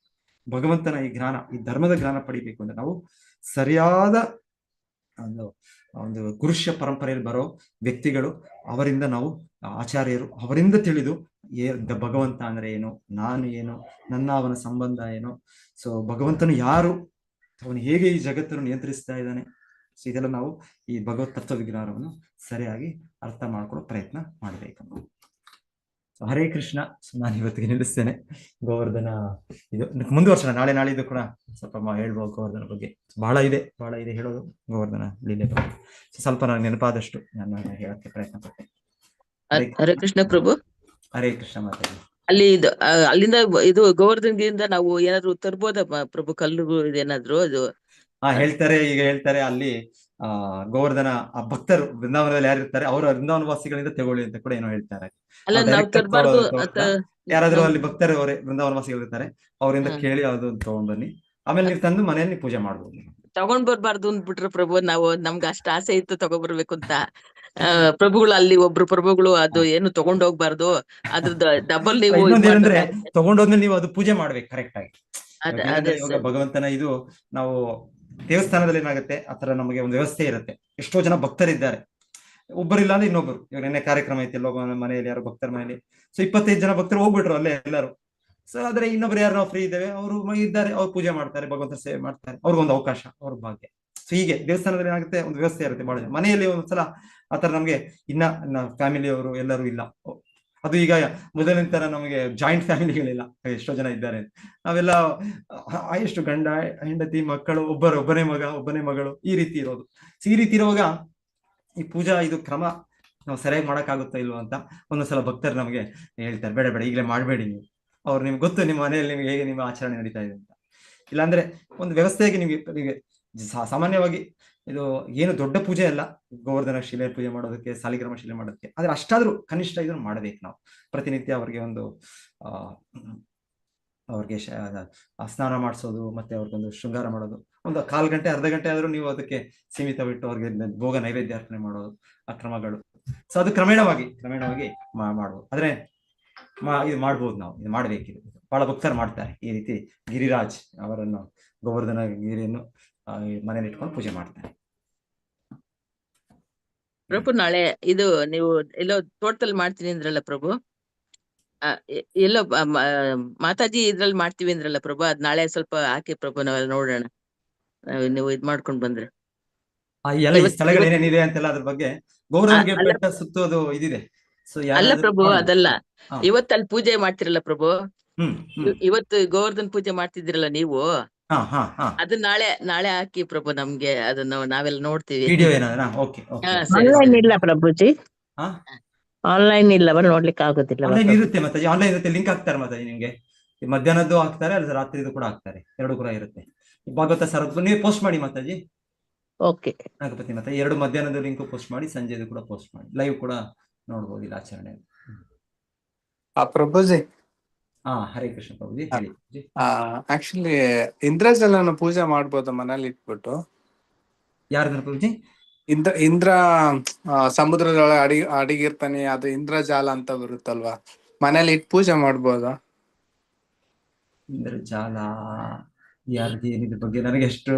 ಭಗವಂತನ ಈ ಜ್ಞಾನ, ಈ ಧರ್ಮದ ಜ್ಞಾನ ಪಡಿಬೇಕು ಅಂದ್ರೆ ನಾವು ಸರಿಯಾದ ಒಂದು ಗುರುಷ್ಯ ಪರಂಪರೆಯಲ್ಲಿ ಬರೋ ವ್ಯಕ್ತಿಗಳು, ಅವರಿಂದ ನಾವು ಆಚಾರ್ಯರು, ಅವರಿಂದ ತಿಳಿದು ಭಗವಂತ ಅಂದ್ರೆ ಏನು, ನಾನು ಏನು, ನನ್ನ ಅವನ ಸಂಬಂಧ ಏನು, ಸೊ ಭಗವಂತನು ಯಾರು, ಅವನು ಹೇಗೆ ಈ ಜಗತ್ತನ್ನು ನಿಯಂತ್ರಿಸ್ತಾ ಇದ್ದಾನೆ. ಸೊ ಇದೆಲ್ಲ ನಾವು ಈ ಭಗವತ್ ತತ್ವ ವಿಜ್ಞಾನವನ್ನು ಸರಿಯಾಗಿ ಅರ್ಥ ಮಾಡ್ಕೊಳ್ಳೋ ಪ್ರಯತ್ನ ಮಾಡಬೇಕು. ಸೊ ಹರೇ ಕೃಷ್ಣ. ಸೊ ನಾನು ಇವತ್ತಿಗೆ ನಿಲ್ಲಿಸ್ತೇನೆ. ಗೋವರ್ಧನ ಇದು ಮುಂದುವರ್ಸೋಣ, ನಾಳಿದ್ದು ಕೂಡ ಸ್ವಲ್ಪ ಹೇಳ್ಬೋದು ಗೋವರ್ಧನ ಬಗ್ಗೆ. ಬಹಳ ಇದೆ ಹೇಳೋದು ಗೋವರ್ಧನ ಲೀಲೆ ಬಗ್ಗೆ. ಸೊ ಸ್ವಲ್ಪ ನಾನು ನೆನಪಾದಷ್ಟು ನಾನು ಹೇಳಕ್ಕೆ ಪ್ರಯತ್ನ ಪಟ್ಟೆ. ಹರೇ ಕೃಷ್ಣ ಪ್ರಭು. ಹರೇ ಕೃಷ್ಣ ಮಾತಾಡಿ. ಅಲ್ಲಿ ಅಲ್ಲಿಂದ ಇದು ಗೋವರ್ಧನ್ಗಿಂದ ನಾವು ಏನಾದ್ರು ತರ್ಬೋದ ಪ್ರಭು, ಕಲ್ಲು ಏನಾದ್ರು? ಅದು ಹೇಳ್ತಾರೆ, ಈಗ ಹೇಳ್ತಾರೆ ಅಲ್ಲಿ ಗೋವರ್ಧನ ಆ ಭಕ್ತರು ವೃಂದಾವನದಲ್ಲಿ ಯಾರಿರ್ತಾರೆ ಅವರ ವೃಂದಾವನ ವಾಸಿಗಳಿಂದ ತಗೊಳ್ಳಿ ಅಂತ ಕೂಡ ಏನೋ ಹೇಳ್ತಾರೆ. ಯಾರಾದ್ರೂ ಅಲ್ಲಿ ಭಕ್ತರು ಅವರೇ ವೃಂದಾವನ ವಾಸಿಗಳು ಇರ್ತಾರೆ, ಅವರಿಂದ ಕೇಳಿ ಯಾವ್ದು ತಗೊಂಡ್ ಬನ್ನಿ, ಆಮೇಲೆ ನೀವು ತಂದು ಮನೆಯಲ್ಲಿ ಪೂಜೆ ಮಾಡ್ಬೋದು. ತಗೊಂಡ್ ಬರ್ಬಾರ್ದು ಅಂದ್ಬಿಟ್ರೆ ಪ್ರಭು, ನಮ್ಗೆ ಅಷ್ಟ ಆಸೆ ಇತ್ತು ತಗೊಂಡ್ಬರ್ಬೇಕು ಅಂತ. ಪ್ರಭುಗಳು ಅಲ್ಲಿ ಒಬ್ರು ಪ್ರಭುಗಳು ಅದು ಏನು ತಗೊಂಡ್ ಹೋಗ್ಬಾರ್ದು, ಅದ್ರದ್ದು ಡಬಲ್ ನೀವು ತಗೊಂಡೋದ್ಮೇಲೆ ನೀವು ಅದು ಪೂಜೆ ಮಾಡ್ಬೇಕು ಕರೆಕ್ಟ್ ಆಗಿ. ಭಗವಂತನ ಇದು ನಾವು ದೇವಸ್ಥಾನದಲ್ಲಿ ಏನಾಗುತ್ತೆ ಆ ತರ ನಮಗೆ ಒಂದು ವ್ಯವಸ್ಥೆ ಇರುತ್ತೆ. ಎಷ್ಟೋ ಜನ ಭಕ್ತರಿದ್ದಾರೆ, ಒಬ್ಬರಿಲ್ಲ ಅಂದ್ರೆ ಇನ್ನೊಬ್ಬರು. ಇವಾಗ ನಿನ್ನೆ ಕಾರ್ಯಕ್ರಮ ಐತಿ ಎಲ್ಲೋ ಮನೆಯಲ್ಲಿ ಯಾರೋ ಭಕ್ತರ ಮನೆಯಲ್ಲಿ, ಸೊ 25 ಜನ ಭಕ್ತರು ಹೋಗ್ಬಿಟ್ರು ಅಲ್ಲೇ ಎಲ್ಲರೂ. ಸೊ ಆದ್ರೆ ಇನ್ನೊಬ್ರು ಯಾರು ನಾವು ಫ್ರೀ ಇದ್ದೇವೆ, ಅವರು ಇದ್ದಾರೆ, ಅವ್ರು ಪೂಜೆ ಮಾಡ್ತಾರೆ, ಭಗವಂತ ಸೇವೆ ಮಾಡ್ತಾರೆ, ಅವ್ರಿಗೊಂದು ಅವಕಾಶ, ಅವ್ರ ಭಾಗ್ಯ. ಸೊ ಹೀಗೆ ದೇವಸ್ಥಾನದಲ್ಲಿ ಏನಾಗುತ್ತೆ ಒಂದು ವ್ಯವಸ್ಥೆ ಇರುತ್ತೆ ಬಹಳ ಜನ. ಮನೆಯಲ್ಲಿ ಒಂದ್ಸಲ ಆತರ ನಮ್ಗೆ ಇನ್ನ ಫ್ಯಾಮಿಲಿಯವರು ಎಲ್ಲರೂ ಇಲ್ಲ. ಅದು ಈಗ ಮೊದಲಿನ ತರ ನಮಗೆ ಜಾಯಿಂಟ್ ಫ್ಯಾಮಿಲಿಗಳಿಲ್ಲ, ಎಷ್ಟೋ ಜನ ಇದ್ದಾರೆ. ನಾವೆಲ್ಲ ಎಷ್ಟು ಗಂಡ ಹೆಂಡತಿ ಮಕ್ಕಳು, ಒಬ್ಬನೇ ಮಗ ಒಬ್ಬನೇ ಮಗಳು, ಈ ರೀತಿ ಇರೋದು. ಸೊ ಈ ರೀತಿ ಇರುವಾಗ ಈ ಪೂಜಾ ಇದು ಕ್ರಮ ನಾವು ಸರಿಯಾಗಿ ಮಾಡಕ್ಕಾಗುತ್ತಾ ಇಲ್ವೋ ಅಂತ ಒಂದೊಂದ್ಸಲ ಭಕ್ತರು ನಮಗೆ ಹೇಳ್ತಾರೆ, ಬೇಡ ಬೇಡ ಈಗಲೇ ಮಾಡಬೇಡಿ ನೀವು, ಅವ್ರು ನಿಮ್ಗೆ ಗೊತ್ತು ನಿಮ್ಮ ಮನೆಯಲ್ಲಿ ನಿಮ್ಗೆ ಹೇಗೆ ನಿಮ್ಮ ಆಚರಣೆ ನಡೀತಾ ಇದೆ ಅಂತ. ಇಲ್ಲಾಂದ್ರೆ ಒಂದು ವ್ಯವಸ್ಥೆಯಾಗಿ ನಿಮಗೆ ಸಾಮಾನ್ಯವಾಗಿ ಇದು ಏನು ದೊಡ್ಡ ಪೂಜೆ ಅಲ್ಲ, ಗೋವರ್ಧನ ಶಿಲೆ ಪೂಜೆ ಮಾಡೋದಕ್ಕೆ, ಸಾಲಿಗ್ರಾಮ ಶಿಲೆ ಮಾಡೋದಕ್ಕೆ, ಆದ್ರೆ ಅಷ್ಟಾದ್ರೂ ಕನಿಷ್ಠ ಇದನ್ನು ಮಾಡ್ಬೇಕು ನಾವು ಪ್ರತಿನಿತ್ಯ. ಅವ್ರಿಗೆ ಒಂದು ಅವ್ರಿಗೆ ಸ್ನಾನ ಮಾಡಿಸೋದು, ಮತ್ತೆ ಅವ್ರಿಗೊಂದು ಶೃಂಗಾರ ಮಾಡೋದು, ಒಂದು 1/4 ಗಂಟೆ ಅರ್ಧ ಗಂಟೆ ಆದ್ರೂ ನೀವು ಅದಕ್ಕೆ ಸೀಮಿತವಿಟ್ಟು ಅವ್ರಿಗೆ ಭೋಗ ನೈವೇದ್ಯ ಅರ್ಪಣೆ ಮಾಡೋದು, ಆ ಕ್ರಮಗಳು. ಸೊ ಅದು ಕ್ರಮೇಣವಾಗಿ ಮಾಡ್ಬೋದು. ಆದ್ರೆ ಇದು ಮಾಡ್ಬೋದು, ನಾವು ಇದು ಮಾಡ್ಬೇಕಿದೆ. ಬಹಳ ಭಕ್ತರು ಮಾಡ್ತಾರೆ ಈ ರೀತಿ. ಗಿರಿರಾಜ್ ಅವರನ್ನು, ಗೋವರ್ಧನ ಗಿರಿಯನ್ನು ಮನೇಲಿ ಇಟ್ಕೊಂಡು ಪೂಜೆ ಮಾಡ್ತಾರೆ. ಪ್ರಭು ನಾಳೆ ಇದು ನೀವು ಎಲ್ಲೋ ತೋಟದಲ್ಲಿ ಮಾಡ್ತೀನಿ ಅಂದ್ರಲ್ಲ ಪ್ರಭು, ಎಲ್ಲೋ ಮಾತಾಜಿ ಇದ್ರಲ್ಲಿ ಮಾಡ್ತೀವಿ ಅಂದ್ರಲ್ಲ ಪ್ರಭು, ಅದ್ ನಾಳೆ ಸ್ವಲ್ಪ ಹಾಕಿ ಪ್ರಭು, ನಾವೆಲ್ಲ ನೋಡೋಣ. ನೀವು ಇದ್ ಮಾಡ್ಕೊಂಡ್ ಬಂದ್ರೆ ಎಲ್ಲ ಈ ಸ್ಥಳಗಳು ಏನೇನಿದೆ ಅಂತೆಲ್ಲ ಅದ್ರ ಬಗ್ಗೆ ಗೋವರ್ಧನ ಬೆಟ್ಟ ಸುತ್ತೋದು ಇದಿದೆ. ಸೊ ಅಲ್ಲ ಪ್ರಭು, ಅದಲ್ಲ, ಇವತ್ತು ಅಲ್ಲಿ ಪೂಜೆ ಮಾಡ್ತಿರಲ್ಲ ಪ್ರಭು, ಇವತ್ತು ಗೋವರ್ಧನ್ ಪೂಜೆ ಮಾಡ್ತಿದ್ದೀರಲ್ಲ ನೀವು, ಅದು ನಾಳೆ ಹಾಕಿ ಪ್ರಭು ನಮ್ಗೆ, ಅದನ್ನ ನಾವೆಲ್ಲ ನೋಡ್ತೀವಿ. ಆನ್ಲೈನ್ ಇಲ್ಲ ಪ್ರಭುಜಿ, ಆನ್ಲೈನ್ ಇಲ್ಲ, ನೋಡ್ಲಿಕ್ಕೆ ಆಗುದಿಲ್ಲ. ಆನ್ಲೈನ್ ಇರುತ್ತೆ ಮತ್ತೆ, ಆನ್ಲೈನ್ ಇರುತ್ತೆ, ಲಿಂಕ್ ಹಾಕ್ತಾರೆ ಮತ್ತೆ ನಿಮ್ಗೆ. ಮಧ್ಯಾಹ್ನದ್ದು ಹಾಕ್ತಾರೆ, ಅದು ರಾತ್ರಿದು ಕೂಡ ಹಾಕ್ತಾರೆ, 2 ಕೂಡ ಇರುತ್ತೆ. ಭಾಗವತ ಸರ್ ನೀವು ಪೋಸ್ಟ್ ಮಾಡಿ ಮಾತಾಜಿ. ಓಕೆ ನಾಗಪತಿ ಮತ್ತೆ 2 ಮಧ್ಯಾಹ್ನದ ಲಿಂಕ್ ಪೋಸ್ಟ್ ಮಾಡಿ, ಸಂಜೆದು ಕೂಡ ಪೋಸ್ಟ್ ಮಾಡಿ, ಲೈವ್ ಕೂಡ ನೋಡ್ಬೋದು ಇಲ್ಲ ಆಚರಣೆ. ಪ್ರಭುಜಿ, ಹರೇ ಕೃಷ್ಣ ಪ್ರಭುಜಿ, ಹೇಳಿ. ಆಕ್ಚುಲಿ ಇಂದ್ರಜಲನ ಪೂಜೆ ಮಾಡ್ಬೋದು ಮನೇಲಿ ಇಟ್ಬಿಟ್ಟು? ಯಾರ ಪ್ರಭುಜಿ? ಇಂದ್ರ ಸಮುದ್ರದೊಳಗೆ ಅಡಿಗಿರ್ತಾನೆ, ಅದು ಇಂದ್ರಜಾಲ ಅಂತ ಬರುತ್ತಲ್ವಾ, ಮನೇಲಿ ಇಟ್ಟು ಪೂಜೆ ಮಾಡ್ಬೋದಾ? ಇಂದ್ರಜಾಲ ಯಾರಿಗೆ ಇದ್ರ ಬಗ್ಗೆ ನನಗೆ ಎಷ್ಟು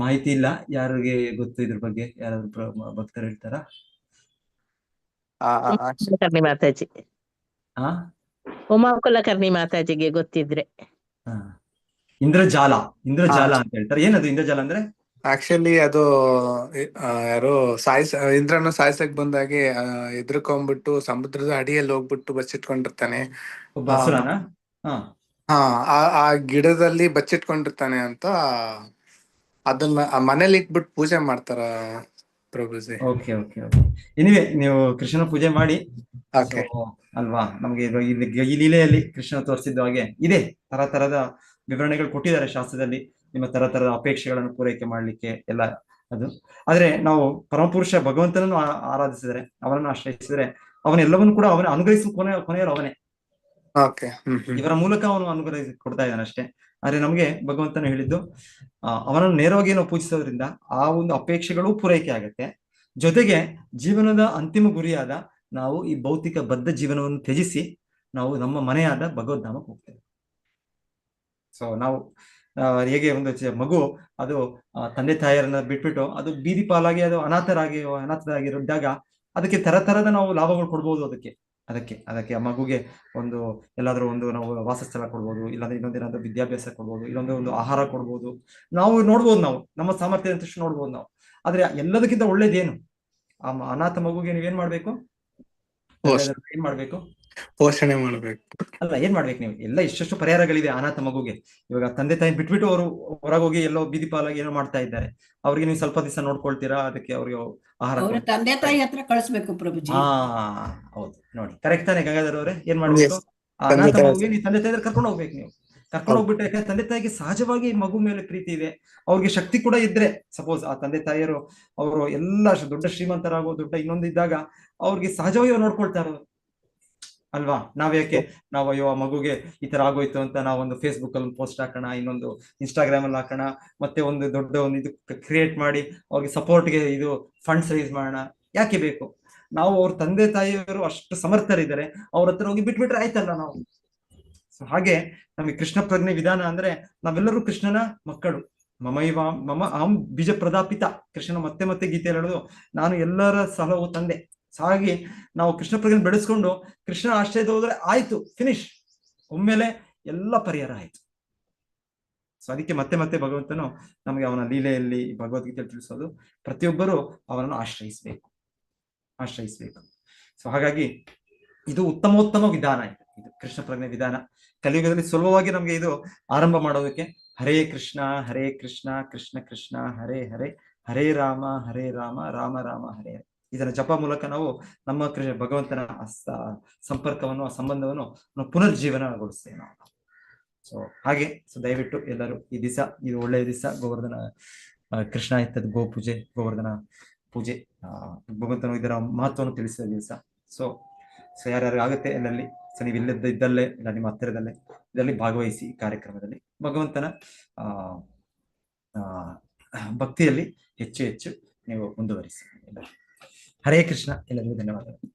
ಮಾಹಿತಿ ಇಲ್ಲ. ಯಾರಿಗೆ ಗೊತ್ತು ಇದ್ರ ಬಗ್ಗೆ? ಯಾರಾದ್ರೂ ಭಕ್ತರು ಹೇಳ್ತಾರ? ಮಾತಾಜಿ, ಉಮಾ ಕುಲಕರ್ಣಿ ಮಾತಾಜಿಗೆ ಗೊತ್ತಿದ್ರೆ. ಇಂದ್ರಜಾಲ ಅಂತ ಹೇಳ್ತಾರೆ. ಏನದು ಇಂದ್ರಜಾಲ ಅಂದ್ರೆ? ಆಕ್ಚುಲಿ ಅದು ಯಾರೋ ಇಂದ್ರನ ಸಾಯ್ಸಕ್ ಬಂದಾಗೆ ಎದ್ರಕೊಂಡ್ಬಿಟ್ಟು ಸಮುದ್ರದ ಅಡಿಯಲ್ಲಿ ಹೋಗ್ಬಿಟ್ಟು ಬಚ್ಚಿಟ್ಕೊಂಡಿರ್ತಾನೆ. ಆ ಗಿಡದಲ್ಲಿ ಬಚ್ಚಿಟ್ಕೊಂಡಿರ್ತಾನೆ ಅಂತ ಅದನ್ನ ಮನೇಲಿ ಇಟ್ಬಿಟ್ಟು ಪೂಜೆ ಮಾಡ್ತಾರ ಪ್ರಭುಜಿ. Okay okay okay. ಎನಿವೆ ನೀವು ಕೃಷ್ಣನ ಪೂಜೆ ಮಾಡಿ ಅಲ್ವಾ, ನಮ್ಗೆ ಈ ಲೀಲೆಯಲ್ಲಿ ಕೃಷ್ಣ ತೋರಿಸಿದ ಹಾಗೆ ಇದೆ, ತರದ ವಿವರಣೆಗಳು ಕೊಟ್ಟಿದ್ದಾರೆ ಶಾಸ್ತ್ರದಲ್ಲಿ. ನಿಮ್ಮ ತರದ ಅಪೇಕ್ಷೆಗಳನ್ನು ಪೂರೈಕೆ ಮಾಡ್ಲಿಕ್ಕೆ ಎಲ್ಲ ಅದು. ಆದ್ರೆ ನಾವು ಪರಮಪುರುಷ ಭಗವಂತನನ್ನು ಆರಾಧಿಸಿದರೆ, ಅವನನ್ನು ಆಶ್ರಯಿಸಿದರೆ, ಅವನೆಲ್ಲವನ್ನು ಕೂಡ ಅವನ ಅನುಗ್ರಹಿಸುವ ಕೊನೆಯವರು ಅವನೇ. ಇವರ ಮೂಲಕ ಅವನು ಅನುಗ್ರಹಿಸಿ ಕೊಡ್ತಾ ಇದ್ದಾನೆ ಅಷ್ಟೇ. ಆದ್ರೆ ನಮ್ಗೆ ಭಗವಂತನ ಹೇಳಿದ್ದು, ಅವನನ್ನು ನೇರವಾಗಿ ನಾವು ಪೂಜಿಸೋದ್ರಿಂದ ಆ ಒಂದು ಅಪೇಕ್ಷೆಗಳು ಪೂರೈಕೆ ಆಗತ್ತೆ. ಜೊತೆಗೆ ಜೀವನದ ಅಂತಿಮ ಗುರಿಯಾದ ನಾವು ಈ ಭೌತಿಕ ಬದ್ಧ ಜೀವನವನ್ನು ತ್ಯಜಿಸಿ ನಾವು ನಮ್ಮ ಮನೆಯಾದ ಭಗವದ್ಧಾಮಕ್ಕೆ ಹೋಗ್ತೇವೆ. ಸೊ ನಾವು ಹೇಗೆ ಒಂದು ಮಗು ಅದು ತಂದೆ ತಾಯಿಯರನ್ನ ಬಿಟ್ಬಿಟ್ಟು ಅದು ಬೀದಿ ಪಾಲಾಗಿ ಅದು ಅನಾಥರಾಗಿರಿದ್ದಾಗ ಅದಕ್ಕೆ ತರತರದ ನಾವು ಲಾಭಗಳು ಕೊಡ್ಬೋದು. ಅದಕ್ಕೆ ಆ ಮಗುಗೆ ಒಂದು ಎಲ್ಲಾದ್ರೂ ಒಂದು ನಾವು ವಾಸಸ್ಥಳ ಕೊಡ್ಬೋದು, ಇಲ್ಲಾಂದ್ರೆ ಇನ್ನೊಂದೇನಾದ್ರೂ ವಿದ್ಯಾಭ್ಯಾಸ ಕೊಡ್ಬೋದು, ಇನ್ನೊಂದು ಆಹಾರ ಕೊಡ್ಬೋದು. ನಾವು ನೋಡ್ಬೋದು, ನಾವು ನಮ್ಮ ಸಾಮರ್ಥ್ಯ ಅಂತಷ್ಟು ನೋಡ್ಬೋದು ನಾವು. ಆದ್ರೆ ಎಲ್ಲದಕ್ಕಿಂತ ಒಳ್ಳೇದೇನು? ಆ ಅನಾಥ ಮಗುಗೆ ನೀವೇನ್ ಮಾಡ್ಬೇಕು? ಪೋಷಣೆ ಮಾಡ್ಬೇಕು. ಅಲ್ಲ, ಏನ್ ಮಾಡ್ಬೇಕು ನೀವು? ಎಲ್ಲ ಇಷ್ಟು ಪರಿಹಾರಗಳಿದೆ ಅನಾಥ ಮಗುಗೆ. ಇವಾಗ ತಂದೆ ತಾಯಿ ಬಿಟ್ಬಿಟ್ಟು ಅವರು ಹೊರಗೋಗಿ ಎಲ್ಲೋ ಬೀದಿ ಪಾಲಾಗಿ ಏನೋ ಮಾಡ್ತಾ ಇದ್ದಾರೆ, ಅವ್ರಿಗೆ ನೀವು ಸ್ವಲ್ಪ ದಿವಸ ನೋಡ್ಕೊಳ್ತೀರಾ, ಅದಕ್ಕೆ ಅವ್ರಿಗೆ ಆಹಾರ ತಂದೆ ತಾಯಿ ಹತ್ರ ಕಳಿಸ್ಬೇಕು ಪ್ರಭುಜಿ. ಹೌದು, ನೋಡಿ ಕರೆಕ್ಟ್ ತಾನೆ ಗಂಗಾಧರ್ ಅವರೇ? ಏನ್ ಮಾಡ್ಬೇಕು? ಆ ಅನಾಥ ಮಗುಗೆ ನೀವು ತಂದೆ ತಾಯಿ ಕರ್ಕೊಂಡು ಹೋಗ್ಬೇಕು. ನೀವು ಕರ್ಕೊಂಡು ಹೋಗ್ಬಿಟ್ಟು, ಯಾಕಂದ್ರೆ ತಂದೆ ತಾಯಿಗೆ ಸಹಜವಾಗಿ ಮಗು ಮೇಲೆ ಪ್ರೀತಿ ಇದೆ, ಅವ್ರಿಗೆ ಶಕ್ತಿ ಕೂಡ ಇದ್ರೆ, ಸಪೋಸ್ ಆ ತಂದೆ ತಾಯಿಯರು ಅವರು ಎಲ್ಲ ದೊಡ್ಡ ಶ್ರೀಮಂತರಾಗೋ ದೊಡ್ಡ ಇನ್ನೊಂದು ಇದ್ದಾಗ ಅವ್ರಿಗೆ ಸಹಜವಾಗಿ ನೋಡ್ಕೊಳ್ತಾರ ಅಲ್ವಾ? ನಾವ್ಯಾಕೆ ಅಯ್ಯೋ ಆ ಮಗುಗೆ ಈ ತರ ಆಗೋಯ್ತು ಅಂತ ನಾವೊಂದು ಫೇಸ್ಬುಕ್ ಅಲ್ಲಿ ಪೋಸ್ಟ್ ಹಾಕೋಣ, ಇನ್ನೊಂದು ಇನ್ಸ್ಟಾಗ್ರಾಮ್ ಅಲ್ಲಿ ಹಾಕೋಣ, ಮತ್ತೆ ಒಂದು ದೊಡ್ಡ ಒಂದು ಇದು ಕ್ರಿಯೇಟ್ ಮಾಡಿ ಅವ್ರಿಗೆ ಸಪೋರ್ಟ್ಗೆ ಇದು ಫಂಡ್ಸ್ ರೈಸ್ ಮಾಡೋಣ? ಯಾಕೆ ಬೇಕು? ನಾವು ಅವ್ರ ತಂದೆ ತಾಯಿಯವರು ಅಷ್ಟು ಸಮರ್ಥರಿದ್ದಾರೆ, ಅವ್ರ ಹತ್ರ ಹೋಗಿ ಬಿಟ್ಬಿಟ್ರೆ ಆಯ್ತಲ್ಲ ನಾವು. ಹಾಗೆ ನಮಗೆ ಕೃಷ್ಣ ಪ್ರಜ್ಞೆ ವಿಧಾನ ಅಂದ್ರೆ ನಾವೆಲ್ಲರೂ ಕೃಷ್ಣನ ಮಕ್ಕಳು. ಮಮ ಅಹಂ ಬೀಜ ಪ್ರದಾಪಿತ. ಕೃಷ್ಣನ ಮತ್ತೆ ಮತ್ತೆ ಗೀತೆಯಲ್ಲಿ ಹೇಳೋದು, ನಾನು ಎಲ್ಲರ ಸಲಹು ತಂದೆ. ಹಾಗಾಗಿ ನಾವು ಕೃಷ್ಣ ಪ್ರಜ್ಞೆ ಬೆಳೆಸ್ಕೊಂಡು ಕೃಷ್ಣ ಆಶ್ರಯದ ಹೋದ್ರೆ ಆಯ್ತು, ಫಿನಿಶ್, ಒಮ್ಮೆಲೆ ಎಲ್ಲ ಪರಿಹಾರ ಆಯ್ತು. ಸೊ ಅದಕ್ಕೆ ಮತ್ತೆ ಮತ್ತೆ ಭಗವಂತನು ನಮಗೆ ಅವನ ಲೀಲೆಯಲ್ಲಿ ಭಗವದ್ಗೀತೆಯಲ್ಲಿ ತಿಳಿಸೋದು, ಪ್ರತಿಯೊಬ್ಬರು ಅವನನ್ನು ಆಶ್ರಯಿಸ್ಬೇಕು. ಸೊ ಹಾಗಾಗಿ ಇದು ಉತ್ತಮೋತ್ತಮ ವಿಧಾನ, ಇದು ಕೃಷ್ಣ ಪ್ರಜ್ಞೆ ವಿಧಾನ. ಕಲಿಯುಗದಲ್ಲಿ ಸುಲಭವಾಗಿ ನಮ್ಗೆ ಇದು ಆರಂಭ ಮಾಡೋದಕ್ಕೆ ಹರೇ ಕೃಷ್ಣ ಕೃಷ್ಣ ಕೃಷ್ಣ ಹರೇ ಹರೇ, ಹರೇ ರಾಮ ರಾಮ ರಾಮ ಹರೇ ಹರೇ. ಇದರ ಜಪ ಮೂಲಕ ನಾವು ನಮ್ಮ ಭಗವಂತನ ಸಂಪರ್ಕವನ್ನು, ಆ ಸಂಬಂಧವನ್ನು ನಾವು ಪುನರ್ಜೀವನಗೊಳಿಸ್ತೇವೆ ನಾವು. ಸೊ ಹಾಗೆ ದಯವಿಟ್ಟು ಎಲ್ಲರೂ ಈ ದಿವಸ, ಇದು ಒಳ್ಳೆಯ ದಿವಸ, ಗೋವರ್ಧನ ಕೃಷ್ಣ ಇತ್ತದ ಗೋ ಪೂಜೆ, ಗೋವರ್ಧನ ಪೂಜೆ, ಭಗವಂತನು ಇದರ ಮಹತ್ವವನ್ನು ತಿಳಿಸಿದ ದಿವಸ. ಸೊ ಯಾರ್ಯಾರು ಆಗುತ್ತೆ ಎಲ್ಲರಲ್ಲಿ, ಸೊ ನೀವು ಇದ್ದಲ್ಲೇ ಇಲ್ಲ ನಿಮ್ಮ ಹತ್ತಿರದಲ್ಲೇ ಇದರಲ್ಲಿ ಭಾಗವಹಿಸಿ ಈ ಕಾರ್ಯಕ್ರಮದಲ್ಲಿ ಭಗವಂತನ ಭಕ್ತಿಯಲ್ಲಿ ಹೆಚ್ಚು ಹೆಚ್ಚು ನೀವು ಮುಂದುವರಿಸಿ. ಹರೇ ಕೃಷ್ಣ, ಎಲ್ಲರಿಗೂ ಧನ್ಯವಾದಗಳು.